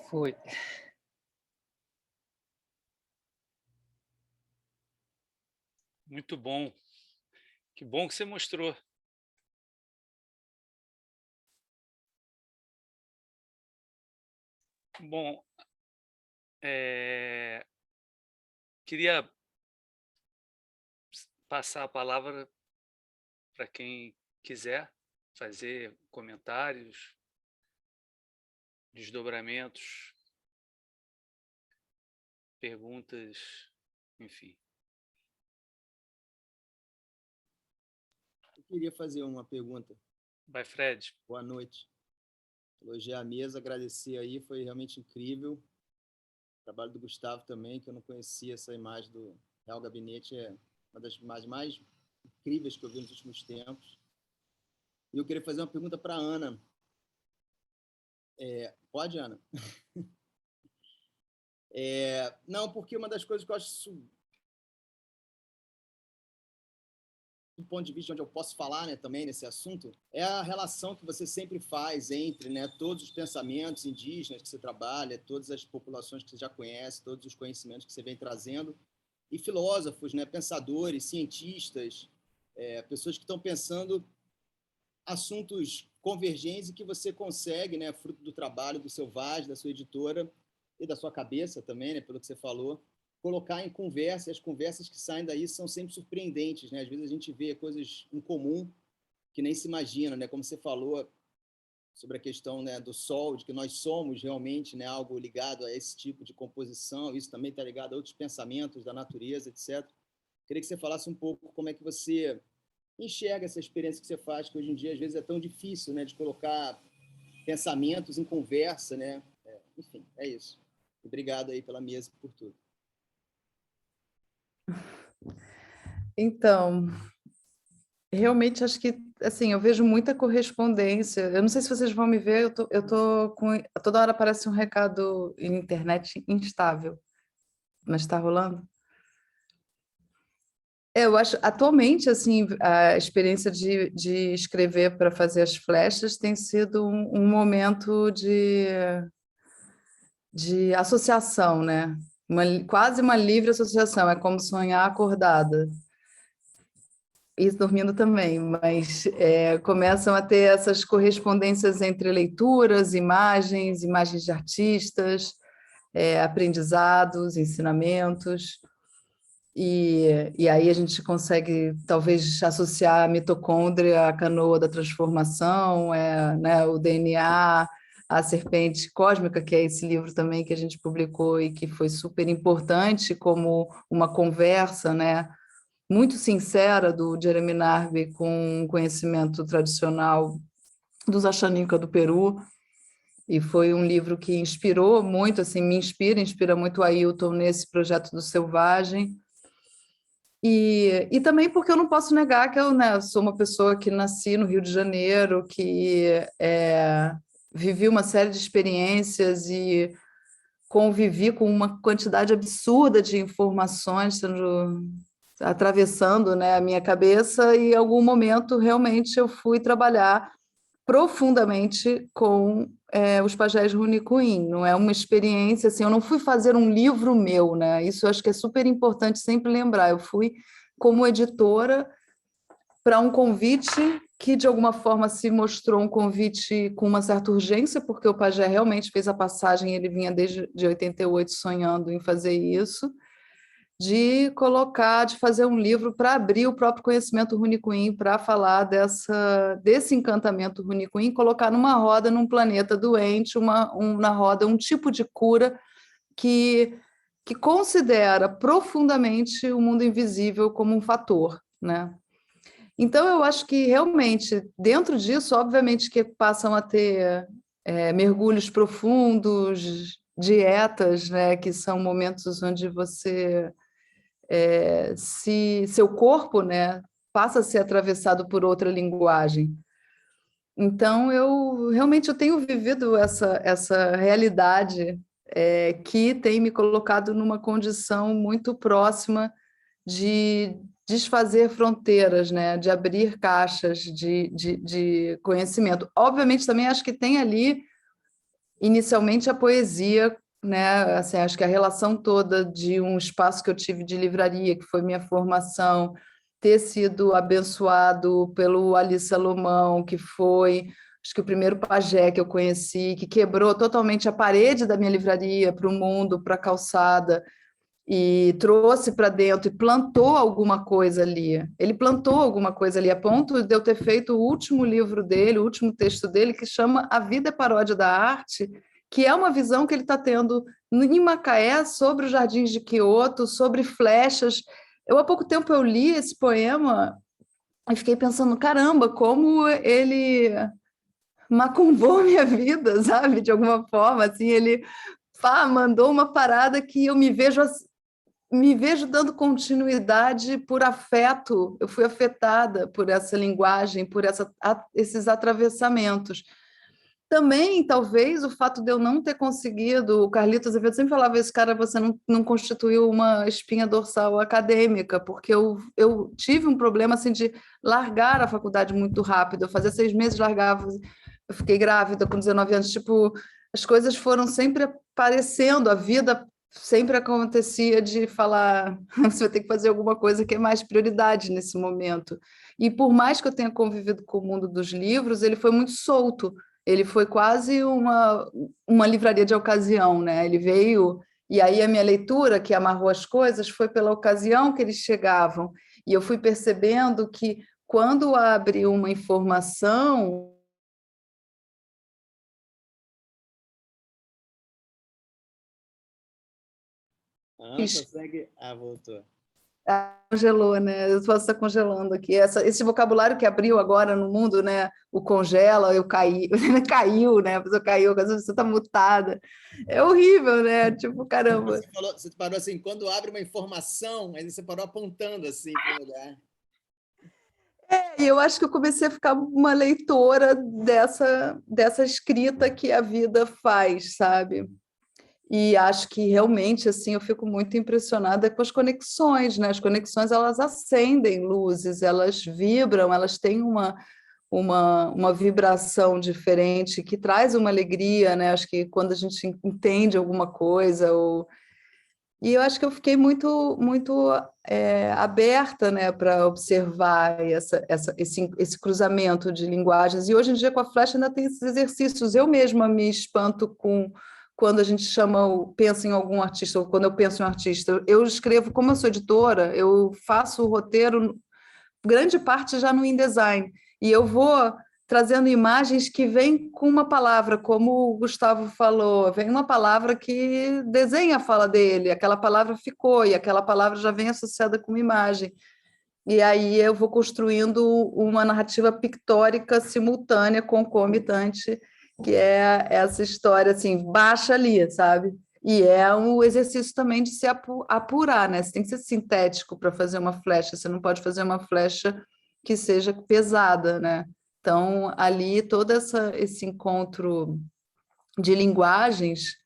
Foi. Muito bom. Que bom que você mostrou. Bom, queria passar a palavra para quem quiser fazer comentários, desdobramentos, perguntas, enfim. Eu queria fazer uma pergunta. Vai, Fred. Boa noite. Elogiar a mesa, agradecer aí, foi realmente incrível. O trabalho do Gustavo também, que eu não conhecia essa imagem do Real Gabinete, é uma das imagens mais incríveis que eu vi nos últimos tempos. E eu queria fazer uma pergunta para a Ana. Pode, Ana? Não, porque uma das coisas que eu acho, do ponto de vista onde eu posso falar, né, também nesse assunto, é a relação que você sempre faz entre, né, todos os pensamentos indígenas que você trabalha, todas as populações que você já conhece, todos os conhecimentos que você vem trazendo, e filósofos, né, pensadores, cientistas, pessoas que estão pensando assuntos convergentes e que você consegue, né, fruto do trabalho do seu Vaz, da sua editora e da sua cabeça também, né, pelo que você falou, colocar em conversa, e as conversas que saem daí são sempre surpreendentes, né? Às vezes a gente vê coisas em comum que nem se imagina, né? Como você falou sobre a questão, né, do sol, de que nós somos realmente, né, algo ligado a esse tipo de composição, isso também está ligado a outros pensamentos da natureza, etc. Queria que você falasse um pouco como é que você enxerga essa experiência que você faz, que hoje em dia às vezes é tão difícil, né, de colocar pensamentos em conversa, né? Enfim, é isso. Obrigado aí pela mesa e por tudo. Então, realmente acho que, assim, eu vejo muita correspondência. Eu não sei se vocês vão me ver, eu tô com... Toda hora aparece um recado em internet instável, mas está rolando? Eu acho, atualmente, assim, a experiência de escrever para fazer as flechas tem sido um momento de associação, né? Quase uma livre associação, é como sonhar acordada. E dormindo também, mas começam a ter essas correspondências entre leituras, imagens de artistas, aprendizados, ensinamentos, e aí a gente consegue talvez associar a mitocôndria à canoa da transformação, né, o DNA, a serpente cósmica, que é esse livro também que a gente publicou e que foi super importante como uma conversa, né, muito sincera do Jeremy Narby com um conhecimento tradicional dos Axaninca do Peru, e foi um livro que inspirou muito, assim, inspira muito o Ailton nesse projeto do Selvagem, e também porque eu não posso negar que eu, né, sou uma pessoa que nasci no Rio de Janeiro, que vivi uma série de experiências e convivi com uma quantidade absurda de informações atravessando, né, a minha cabeça, e em algum momento realmente eu fui trabalhar profundamente com os pajés Runicuim. Não é uma experiência assim, eu não fui fazer um livro meu, né? Isso eu acho que é super importante sempre lembrar. Eu fui como editora para um convite que de alguma forma se mostrou um convite com uma certa urgência, porque o pajé realmente fez a passagem, ele vinha desde 88 sonhando em fazer isso, de fazer um livro para abrir o próprio conhecimento Runicuim, para falar desse encantamento Runicuim, colocar numa roda, num planeta doente, na roda um tipo de cura que considera profundamente o mundo invisível como um fator, né? Então, eu acho que realmente, dentro disso, obviamente que passam a ter mergulhos profundos, dietas, né, que são momentos onde você... seu corpo, né, passa a ser atravessado por outra linguagem. Então, eu tenho vivido essa realidade que tem me colocado numa condição muito próxima de desfazer fronteiras, né, de abrir caixas de conhecimento. Obviamente, também acho que tem ali inicialmente a poesia, né? Assim, acho que a relação toda de um espaço que eu tive de livraria, que foi minha formação, ter sido abençoado pelo Ali Salomão, que foi, acho que o primeiro pajé que eu conheci, que quebrou totalmente a parede da minha livraria para o mundo, para a calçada, e trouxe para dentro e plantou alguma coisa ali. Ele plantou alguma coisa ali, a ponto de eu ter feito o último livro dele, o último texto dele, que chama A Vida é Paródia da Arte, que é uma visão que ele está tendo em Macaé sobre os jardins de Quioto, sobre flechas. Há pouco tempo eu li esse poema e fiquei pensando, caramba, como ele macumbou minha vida, sabe? De alguma forma, assim, ele mandou uma parada que eu me vejo dando continuidade por afeto. Eu fui afetada por essa linguagem, por esses atravessamentos. Também, talvez, o fato de eu não ter conseguido, o Carlitos Azevedo sempre falava isso, cara, você não constituiu uma espinha dorsal acadêmica, porque eu tive um problema assim, de largar a faculdade muito rápido. Eu fazia 6 meses, largava, eu fiquei grávida com 19 anos, tipo, as coisas foram sempre aparecendo, a vida sempre acontecia de falar, você vai ter que fazer alguma coisa que é mais prioridade nesse momento. E por mais que eu tenha convivido com o mundo dos livros, ele foi muito solto, ele foi quase uma livraria de ocasião, né? Ele veio, e aí a minha leitura, que amarrou as coisas, foi pela ocasião que eles chegavam, e eu fui percebendo que quando abre uma informação, consegue... voltou. Congelou, né? Eu posso estar congelando aqui. Esse vocabulário que abriu agora no mundo, né? O congela, eu caí, caiu, né? A pessoa caiu, a pessoa está mutada. É horrível, né? Tipo, caramba. Você parou assim, quando abre uma informação, aí você parou apontando assim para o lugar. E eu acho que eu comecei a ficar uma leitora dessa escrita que a vida faz, sabe? E acho que realmente assim eu fico muito impressionada com as conexões, né? As conexões, elas acendem luzes, elas vibram, elas têm uma vibração diferente que traz uma alegria, né? Acho que quando a gente entende alguma coisa e eu acho que eu fiquei muito aberta, né, para observar esse cruzamento de linguagens. E hoje em dia, com a Flecha, ainda tem esses exercícios. Eu mesma me espanto quando a gente pensa em algum artista, ou quando eu penso em um artista. Eu escrevo, como eu sou editora, eu faço o roteiro, grande parte já no InDesign, e eu vou trazendo imagens que vêm com uma palavra, como o Gustavo falou, vem uma palavra que desenha a fala dele, aquela palavra ficou, e aquela palavra já vem associada com uma imagem. E aí eu vou construindo uma narrativa pictórica simultânea, concomitante, que é essa história, assim, baixa ali, sabe? E é um exercício também de se apurar, né? Você tem que ser sintético para fazer uma flecha, você não pode fazer uma flecha que seja pesada, né? Então, ali, todo esse encontro de linguagens,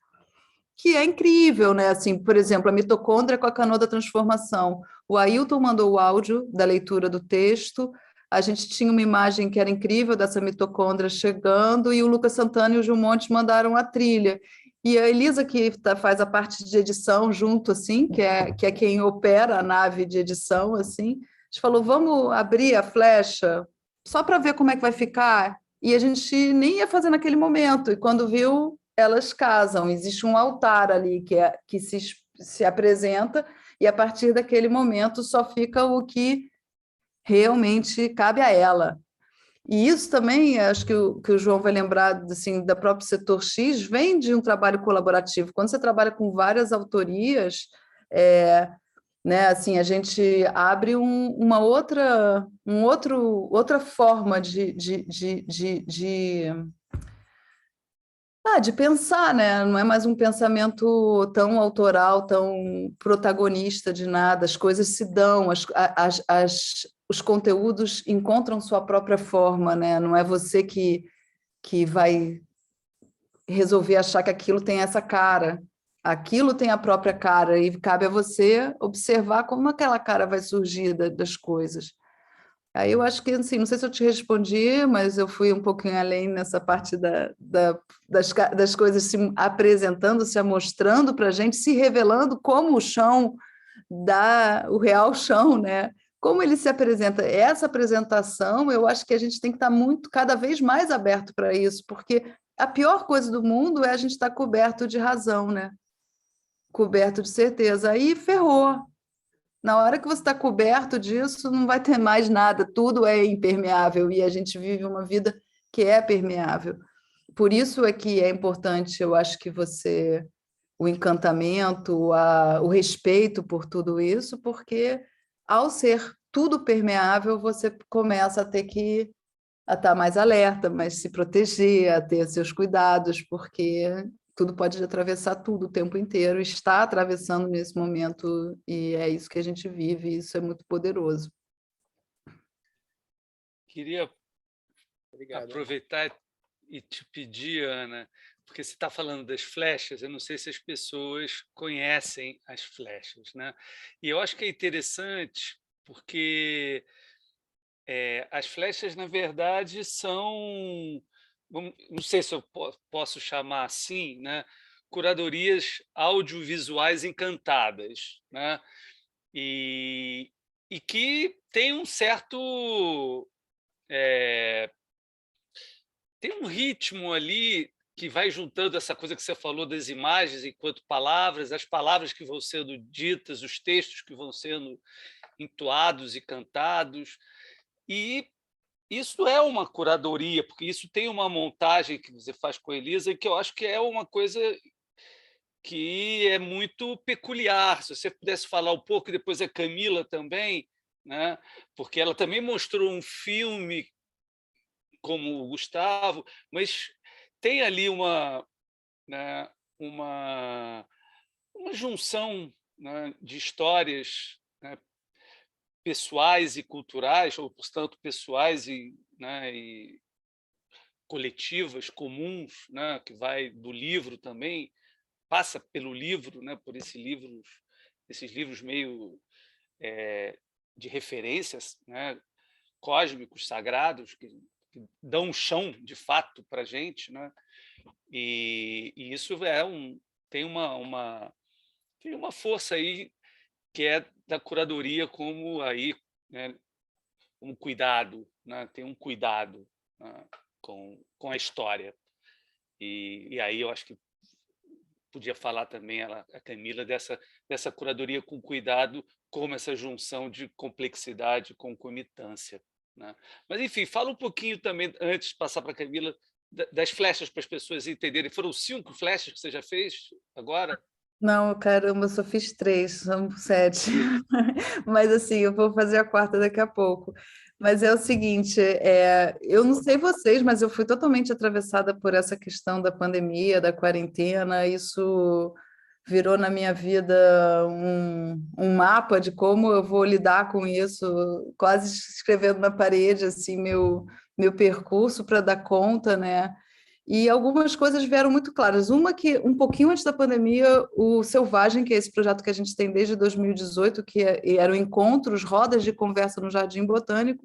que é incrível, né? Assim, por exemplo, a mitocôndria com a canoa da transformação. O Ailton mandou o áudio da leitura do texto, a gente tinha uma imagem que era incrível dessa mitocôndria chegando, e o Lucas Santana e o Gil Monte mandaram a trilha. E a Elisa, que faz a parte de edição junto, assim, que é quem opera a nave de edição, assim, a gente falou, vamos abrir a flecha só para ver como é que vai ficar, e a gente nem ia fazer naquele momento, e quando viu, elas casam, existe um altar ali que se apresenta, e a partir daquele momento só fica o que realmente cabe a ela. E isso também, acho que o João vai lembrar assim, da própria Setor X, vem de um trabalho colaborativo. Quando você trabalha com várias autorias, né, assim, a gente abre uma outra forma de pensar, né? Não é mais um pensamento tão autoral, tão protagonista de nada. As coisas se dão, os conteúdos encontram sua própria forma, né? Não é você que vai resolver achar que aquilo tem essa cara. Aquilo tem a própria cara e cabe a você observar como aquela cara vai surgir das coisas. Aí eu acho que, assim, não sei se eu te respondi, mas eu fui um pouquinho além nessa parte das coisas se apresentando, se mostrando para a gente, se revelando como o chão o real chão, né? Como ele se apresenta. Essa apresentação, eu acho que a gente tem que estar cada vez mais aberto para isso, porque a pior coisa do mundo é a gente estar coberto de razão, né? Coberto de certeza. Aí ferrou. Na hora que você está coberto disso, não vai ter mais nada, tudo é impermeável e a gente vive uma vida que é permeável. Por isso é que é importante, eu acho que o encantamento, o respeito por tudo isso, porque ao ser tudo permeável, você começa a ter que estar mais alerta, mas se proteger, a ter seus cuidados, porque tudo pode atravessar tudo o tempo inteiro, está atravessando nesse momento, e é isso que a gente vive, e isso é muito poderoso. Queria aproveitar e te pedir, Ana, porque você está falando das flechas, eu não sei se as pessoas conhecem as flechas, né? E eu acho que é interessante, porque as flechas, na verdade, são, não sei se eu posso chamar assim, né? Curadorias audiovisuais encantadas, né? E que tem um certo... tem um ritmo ali que vai juntando essa coisa que você falou das imagens enquanto palavras, as palavras que vão sendo ditas, os textos que vão sendo entoados e cantados. E isso é uma curadoria, porque isso tem uma montagem que você faz com a Elisa, que eu acho que é uma coisa que é muito peculiar. Se você pudesse falar um pouco, e depois a Camila também, né? Porque ela também mostrou um filme como o Gustavo, mas tem ali né, uma junção, né, de histórias, né, pessoais e culturais, ou, portanto, pessoais né, e coletivas, comuns, né, que vai do livro também, passa pelo livro, né, por esses livros meio de referências, né, cósmicos, sagrados, que dão um chão, de fato, para a gente, né? E isso tem uma força aí que é da curadoria como aí, né, um cuidado, né? Tem um cuidado, né, com a história. E aí eu acho que podia falar também a Camila dessa curadoria com cuidado, como essa junção de complexidade e concomitância, né? Mas, enfim, fala um pouquinho também, antes de passar para a Camila, das flechas para as pessoas entenderem. Foram 5 flechas que você já fez agora? Não, caramba, eu só fiz 3, são 7. Mas, assim, eu vou fazer a 4ª daqui a pouco. Mas é o seguinte, eu não sei vocês, mas eu fui totalmente atravessada por essa questão da pandemia, da quarentena. Isso virou na minha vida um mapa de como eu vou lidar com isso, quase escrevendo na parede assim meu percurso para dar conta, né? E algumas coisas vieram muito claras. Uma que, um pouquinho antes da pandemia, o Selvagem, que é esse projeto que a gente tem desde 2018, que eram encontros, rodas de conversa no Jardim Botânico,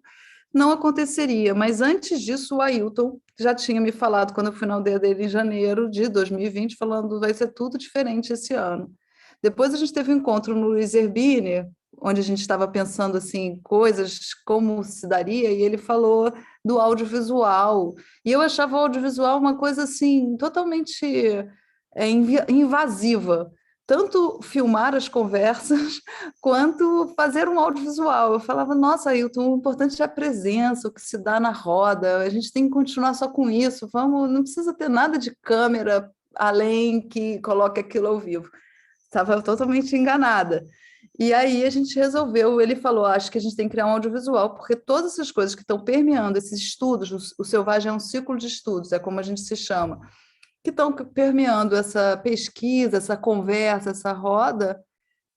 não aconteceria. Mas antes disso, o Ailton já tinha me falado, quando eu fui na aldeia dele em janeiro de 2020, falando vai ser tudo diferente esse ano. Depois a gente teve um encontro no Luiz Erbini, onde a gente estava pensando assim, coisas, como se daria, e ele falou do audiovisual. E eu achava o audiovisual uma coisa assim, totalmente invasiva. Tanto filmar as conversas, quanto fazer um audiovisual. Eu falava, nossa, Ailton, o importante é a presença, o que se dá na roda, a gente tem que continuar só com isso, não precisa ter nada de câmera além que coloque aquilo ao vivo. Estava totalmente enganada. E aí a gente resolveu, ele falou, acho que a gente tem que criar um audiovisual, porque todas essas coisas que estão permeando esses estudos, o Selvagem é um ciclo de estudos, é como a gente se chama, que estão permeando essa pesquisa, essa conversa, essa roda,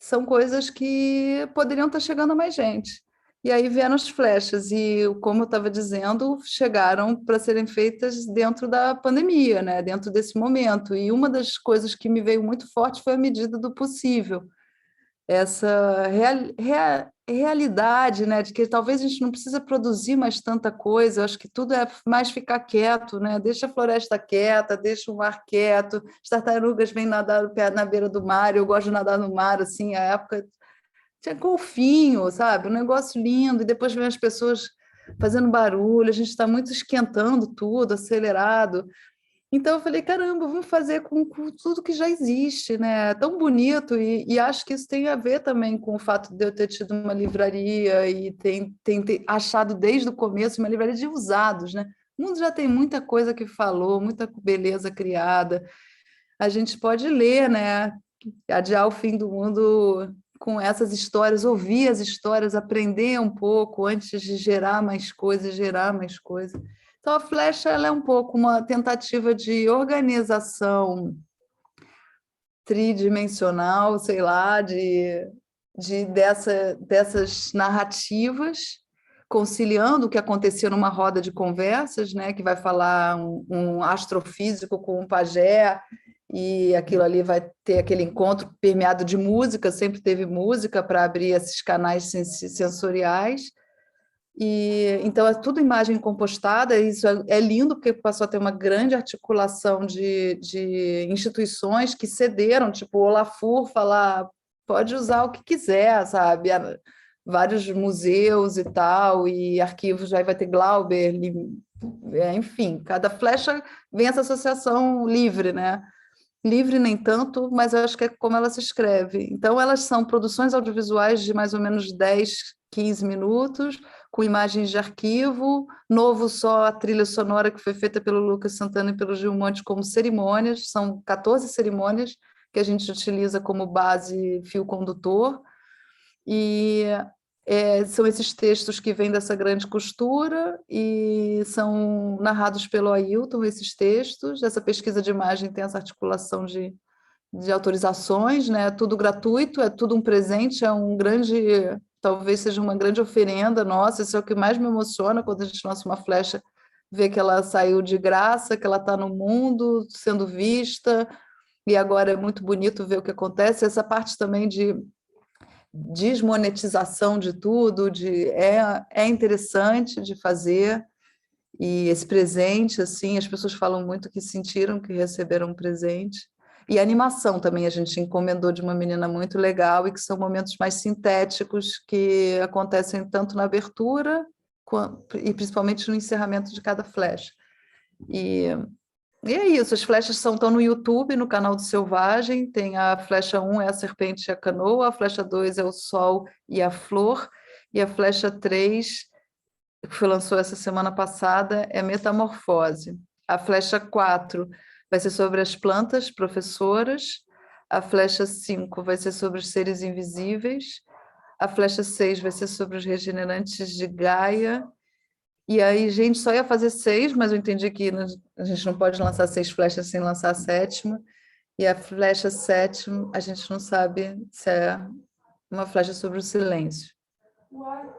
são coisas que poderiam estar chegando a mais gente. E aí vieram as flechas, e como eu estava dizendo, chegaram para serem feitas dentro da pandemia, né? Dentro desse momento. E uma das coisas que me veio muito forte foi a medida do possível. Essa realidade, né? De que talvez a gente não precisa produzir mais tanta coisa, eu acho que tudo é mais ficar quieto, né? Deixa a floresta quieta, deixa o mar quieto, as tartarugas vêm nadar na beira do mar, eu gosto de nadar no mar, assim, a época tinha golfinho, sabe? Um negócio lindo, e depois vem as pessoas fazendo barulho, a gente está muito esquentando tudo, acelerado. Então eu falei, caramba, vamos fazer com tudo que já existe, né? É tão bonito, e acho que isso tem a ver também com o fato de eu ter tido uma livraria e ter achado desde o começo uma livraria de usados, né? O mundo já tem muita coisa que falou, muita beleza criada. A gente pode ler, né? Adiar o fim do mundo com essas histórias, ouvir as histórias, aprender um pouco antes de gerar mais coisas, gerar mais coisas. Então, a Flecha ela é um pouco uma tentativa de organização tridimensional, sei lá, dessas narrativas, conciliando o que acontecia numa roda de conversas, né, que vai falar um astrofísico com um pajé, e aquilo ali vai ter aquele encontro permeado de música, sempre teve música para abrir esses canais sensoriais. E então é tudo imagem compostada, e isso é lindo porque passou a ter uma grande articulação de instituições que cederam, tipo o Olafur falar, pode usar o que quiser, sabe? Vários museus e tal, e arquivos, aí vai ter Glauber, enfim, cada Flecha vem essa associação livre, né? Livre nem tanto, mas eu acho que é como ela se escreve. Então, elas são produções audiovisuais de mais ou menos 10, 15 minutos, com imagens de arquivo, novo só a trilha sonora que foi feita pelo Lucas Santana e pelo Gil Monte como cerimônias, são 14 cerimônias que a gente utiliza como base fio condutor, e são esses textos que vêm dessa grande costura e são narrados pelo Ailton, esses textos. Essa pesquisa de imagem tem essa articulação de autorizações, né? É tudo gratuito, é tudo um presente, é um grande, talvez seja uma grande oferenda nossa. Isso é o que mais me emociona quando a gente lança uma Flecha, ver que ela saiu de graça, que ela está no mundo, sendo vista, e agora é muito bonito ver o que acontece. Essa parte também de desmonetização de tudo, é interessante de fazer, e esse presente, assim, as pessoas falam muito que sentiram que receberam um presente, e a animação também a gente encomendou de uma menina muito legal, e que são momentos mais sintéticos, que acontecem tanto na abertura, e principalmente no encerramento de cada flecha. E é isso, as flechas estão no YouTube, no canal do Selvagem, tem a flecha 1 é a serpente e a canoa, a flecha 2 é o sol e a flor, e a flecha 3, que lançou essa semana passada, é metamorfose. A flecha 4 vai ser sobre as plantas professoras, a flecha 5 vai ser sobre os seres invisíveis, a flecha 6 vai ser sobre os regenerantes de Gaia. E aí, gente, só ia fazer 6, mas eu entendi que a gente não pode lançar 6 flechas sem lançar a 7ª. E a flecha 7ª, a gente não sabe se é uma flecha sobre o silêncio. Uai!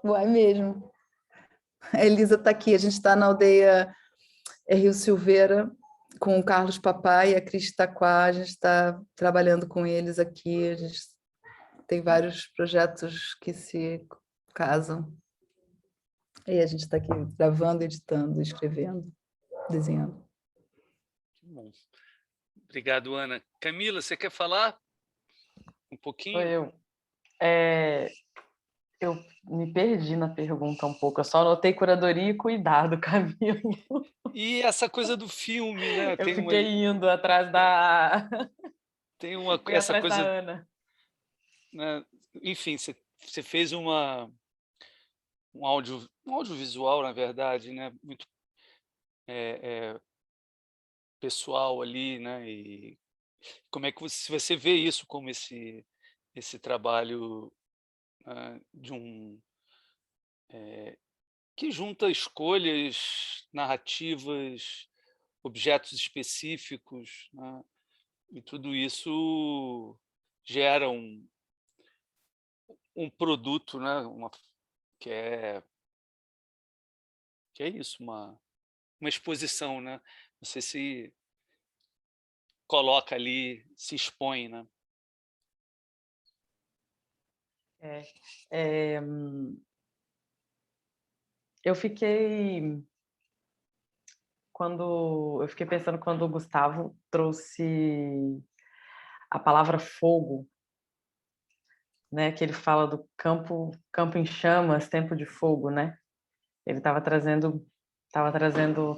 Uai mesmo. A Elisa está aqui, a gente está na aldeia Rio Silveira, com o Carlos Papai e a Cris Taquá, a gente está trabalhando com eles aqui, a gente tem vários projetos que se casam. E a gente está aqui gravando, editando, escrevendo, desenhando. Que bom. Obrigado, Ana. Camila, você quer falar um pouquinho? Eu me perdi na pergunta um pouco. Eu só anotei curadoria e cuidado, Camila. E essa coisa do filme, né? Eu fiquei indo atrás da... Tem essa coisa da Ana. Né? Enfim, você fez um audiovisual, na verdade, né? Muito pessoal ali, né? E como é que você vê isso como esse trabalho de que junta escolhas narrativas, objetos específicos, né? E tudo isso gera um produto, né? Que é isso, uma exposição, né? Você se coloca ali, se expõe, né? É, é, eu fiquei pensando quando o Gustavo trouxe a palavra fogo, né? Que ele fala do campo em chamas, tempo de fogo, né? Ele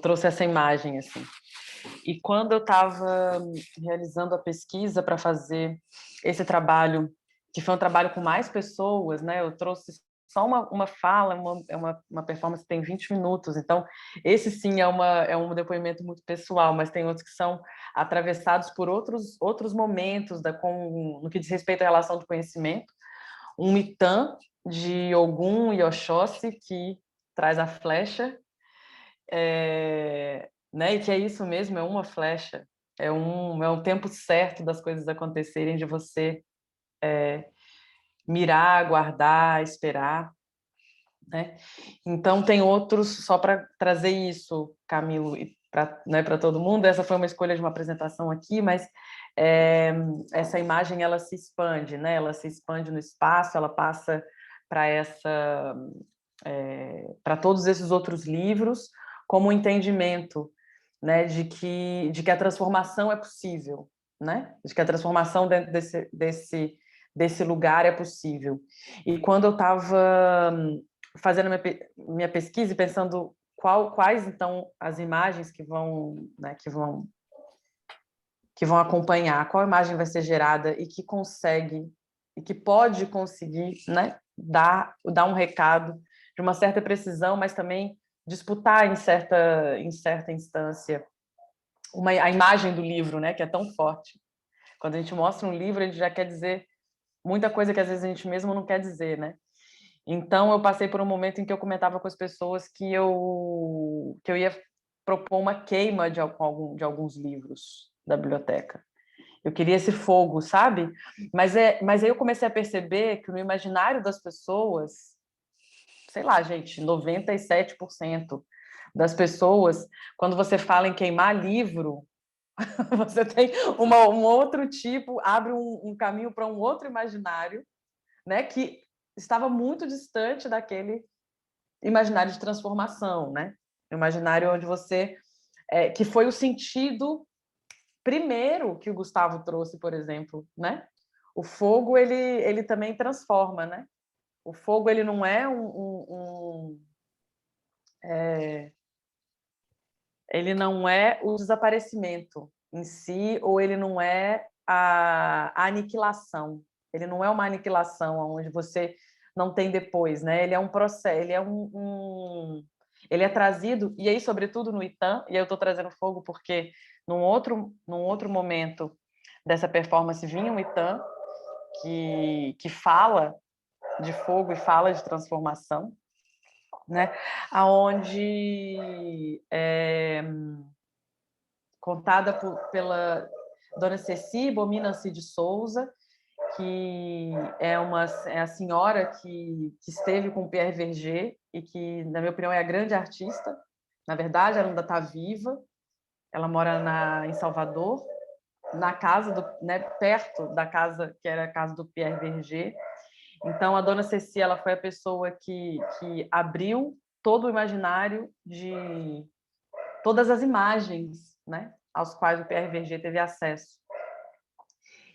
trouxe essa imagem assim. E quando eu estava realizando a pesquisa para fazer esse trabalho, que foi um trabalho com mais pessoas, né? Eu trouxe só uma fala, uma performance que tem 20 minutos. Então, esse sim é um depoimento muito pessoal, mas tem outros que são atravessados por outros momentos no que diz respeito à relação de conhecimento. Um Itan de Ogum e Oxóssi, que traz a flecha, né? E que é isso mesmo, é uma flecha, é um tempo certo das coisas acontecerem, de você mirar, aguardar, esperar, né? Então tem outros, só para trazer isso, Camilo, e para todo mundo, essa foi uma escolha de uma apresentação aqui, mas essa imagem ela se expande, né? Ela se expande no espaço, ela passa para todos esses outros livros, como um entendimento, né, de que a transformação é possível, né? De que a transformação dentro desse lugar é possível. E quando eu estava fazendo minha pesquisa e pensando quais então as imagens que vão, né, que vão acompanhar, qual imagem vai ser gerada e que pode conseguir, né, dar um recado de uma certa precisão, mas também disputar em certa instância a imagem do livro, né, que é tão forte. Quando a gente mostra um livro, ele já quer dizer muita coisa que às vezes a gente mesmo não quer dizer, né? Então eu passei por um momento em que eu comentava com as pessoas que eu ia propor uma queima de alguns livros da biblioteca. Eu queria esse fogo, sabe? Mas aí eu comecei a perceber que no imaginário das pessoas, sei lá, gente, 97% das pessoas, quando você fala em queimar livro, você tem um outro tipo, abre um caminho para um outro imaginário, né, que estava muito distante daquele imaginário de transformação, né? Imaginário onde que foi o sentido primeiro que o Gustavo trouxe, por exemplo, né? O fogo ele também transforma, né? O fogo ele não é ele não é o desaparecimento em si, ou ele não é a aniquilação. Ele não é uma aniquilação onde você não tem depois, né? Ele é um processo, ele é trazido, e aí, sobretudo no Itan, e eu estou trazendo fogo porque num outro momento dessa performance vinha um Itan que fala de fogo e fala de transformação, né? Aonde contada pela Dona Ceci Bomina-se de Souza, que é a senhora que esteve com o Pierre Verger e que, na minha opinião, é a grande artista. Na verdade, ela ainda está viva. Ela mora em Salvador, na casa perto da casa que era a casa do Pierre Verger. Então, a Dona Ceci, ela foi a pessoa que abriu todo o imaginário de todas as imagens, né, aos quais o Pierre Verger teve acesso.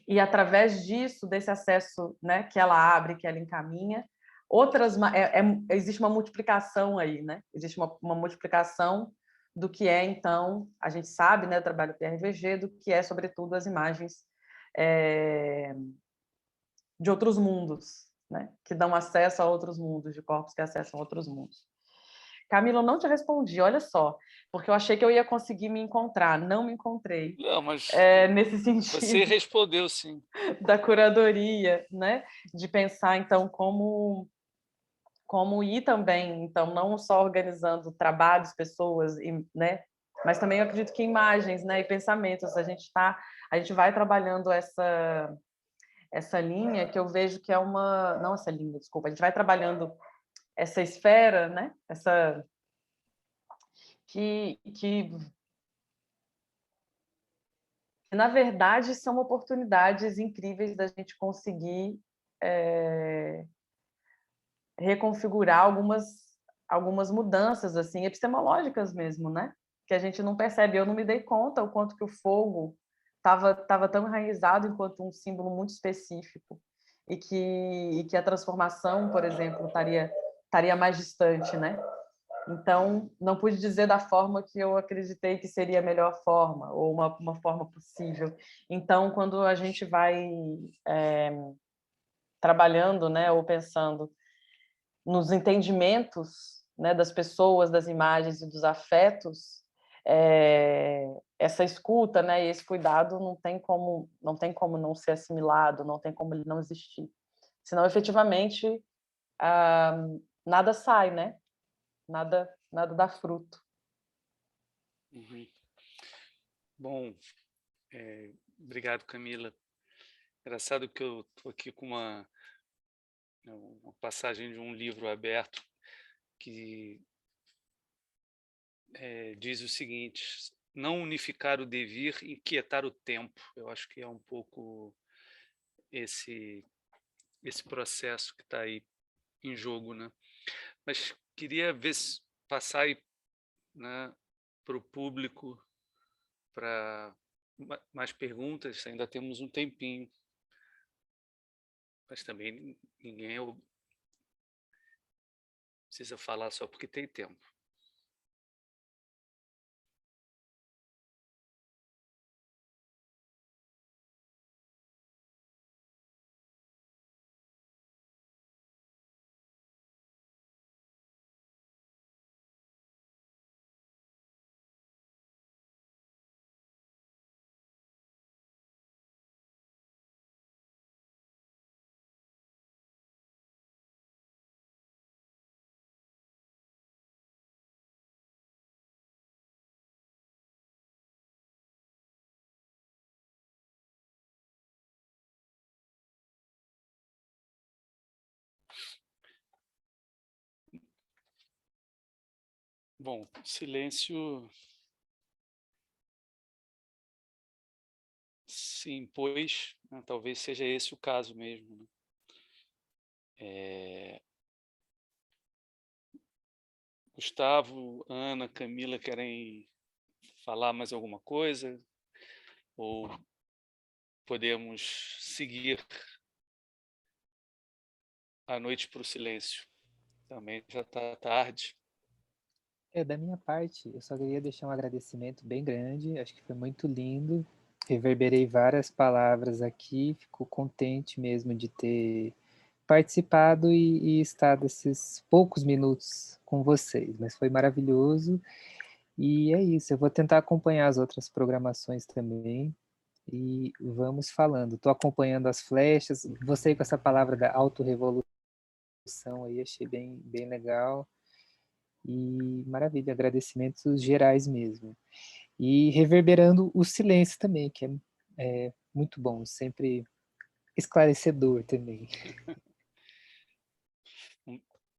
E através disso, desse acesso, né, que ela abre, que ela encaminha, existe uma multiplicação aí, né? Existe uma multiplicação do que é, então, a gente sabe, né, o trabalho do Pierre Verger, do que é, sobretudo, as imagens de outros mundos, né, que dão acesso a outros mundos, de corpos que acessam outros mundos. Camila, eu não te respondi, olha só, porque eu achei que eu ia conseguir me encontrar, não me encontrei. Não, mas nesse sentido. Você respondeu, sim. Da curadoria, né? De pensar, então, como ir também, então, não só organizando trabalhos, pessoas, né? Mas também eu acredito que imagens, né? E pensamentos. A gente vai trabalhando essa linha que eu vejo que é não essa linha, desculpa, a gente vai trabalhando essa esfera, né? Essa que na verdade são oportunidades incríveis da gente conseguir reconfigurar algumas mudanças assim epistemológicas mesmo, né? Que a gente não percebe. Eu não me dei conta o quanto que o fogo estava tão enraizado enquanto um símbolo muito específico e que a transformação, por exemplo, estaria mais distante, né? Então, não pude dizer da forma que eu acreditei que seria a melhor forma, ou uma forma possível. Então, quando a gente vai trabalhando, né, ou pensando nos entendimentos, né, das pessoas, das imagens e dos afetos, essa escuta, né, e esse cuidado não tem como não ser assimilado, não tem como ele não existir. Senão, efetivamente, nada sai, né? Nada dá fruto. Uhum. Bom, obrigado, Camila. Engraçado que eu estou aqui com uma passagem de um livro aberto que diz o seguinte: não unificar o devir, inquietar o tempo. Eu acho que é um pouco esse processo que está aí em jogo, né? Mas queria ver se passar aí, né, para o público para mais perguntas. Ainda temos um tempinho, mas também ninguém precisa falar só porque tem tempo. Bom, silêncio se impôs, né? Talvez seja esse o caso mesmo, né? Gustavo, Ana, Camila, querem falar mais alguma coisa? Ou podemos seguir a noite para o silêncio? Também já está tarde. Da minha parte, eu só queria deixar um agradecimento bem grande, acho que foi muito lindo, reverberei várias palavras aqui, fico contente mesmo de ter participado e estado esses poucos minutos com vocês, mas foi maravilhoso, e é isso, eu vou tentar acompanhar as outras programações também, e vamos falando. Estou acompanhando as flechas, você com essa palavra da autorrevolução aí, achei bem legal, e maravilha, agradecimentos gerais mesmo. E reverberando o silêncio também, que é muito bom, sempre esclarecedor também.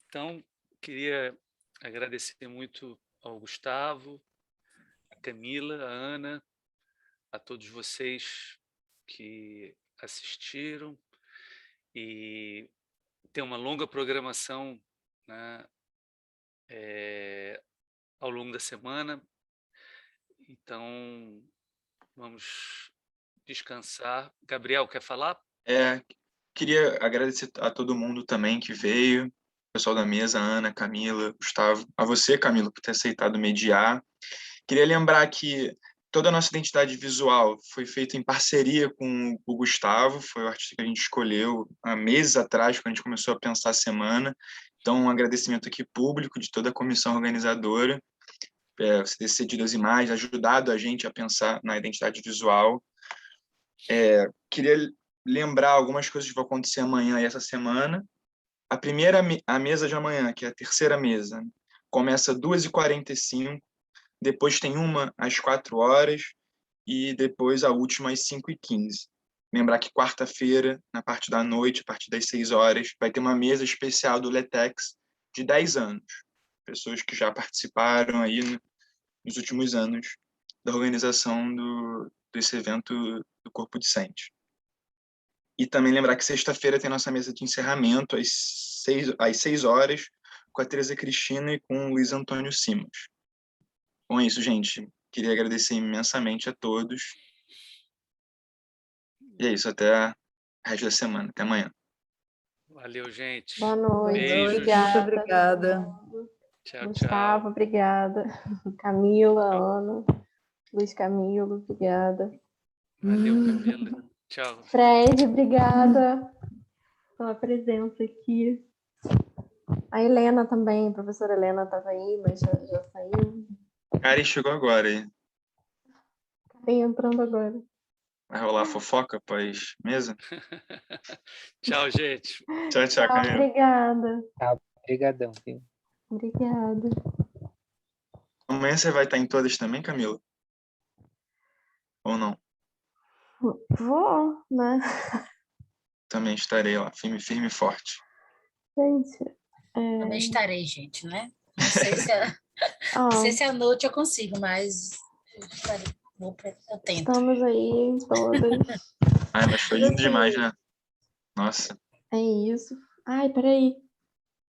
Então, queria agradecer muito ao Gustavo, a Camila, a Ana, a todos vocês que assistiram, e tem uma longa programação, né, ao longo da semana, então vamos descansar. Gabriel, quer falar? Queria agradecer a todo mundo também que veio, o pessoal da mesa, Ana, Camila, Gustavo, a você, Camilo, por ter aceitado mediar. Queria lembrar que toda a nossa identidade visual foi feita em parceria com o Gustavo, foi o artista que a gente escolheu há meses atrás, quando a gente começou a pensar a semana. Então, um agradecimento aqui público de toda a comissão organizadora, você ter cedido as imagens, ajudado a gente a pensar na identidade visual. Queria lembrar algumas coisas que vão acontecer amanhã e essa semana. A mesa de amanhã, que é a terceira mesa, começa às 2h45, depois tem uma às 4h e depois a última às 5h15. Lembrar que quarta-feira, na parte da noite, a partir das 6h, vai ter uma mesa especial do LETEX de 10 anos. Pessoas que já participaram aí nos últimos anos da organização desse evento do Corpo Discente. E também lembrar que sexta-feira tem nossa mesa de encerramento às 6 horas, com a Teresa Cristina e com o Luiz Antônio Simos. Bom, é isso, gente. Queria agradecer imensamente a todos. E é isso, até o resto da semana. Até amanhã. Valeu, gente. Boa noite. Beijos. Obrigada. Muito obrigada. Tchau, Gustavo, tchau. obrigada. Camila, Ana, Luiz Camilo, obrigada. Valeu, Camila. Tchau. Fred, obrigada pela presença aqui. A Helena também, a professora Helena estava aí, mas já saiu. Karen chegou agora aí. Vem entrando agora. Vai rolar fofoca após mesa? Tchau, gente. Tchau, tchau, Camila. Obrigada. Obrigadão, viu? Obrigada. Amanhã você vai estar em todas também, Camila? Ou não? Vou, né? Também estarei lá, firme e forte. Gente, Também estarei, gente, né? Não sei se não sei se à noite eu consigo, mas eu tento. Estamos aí todas. Ai, mas foi lindo demais, né? Nossa. É isso. Ai, peraí.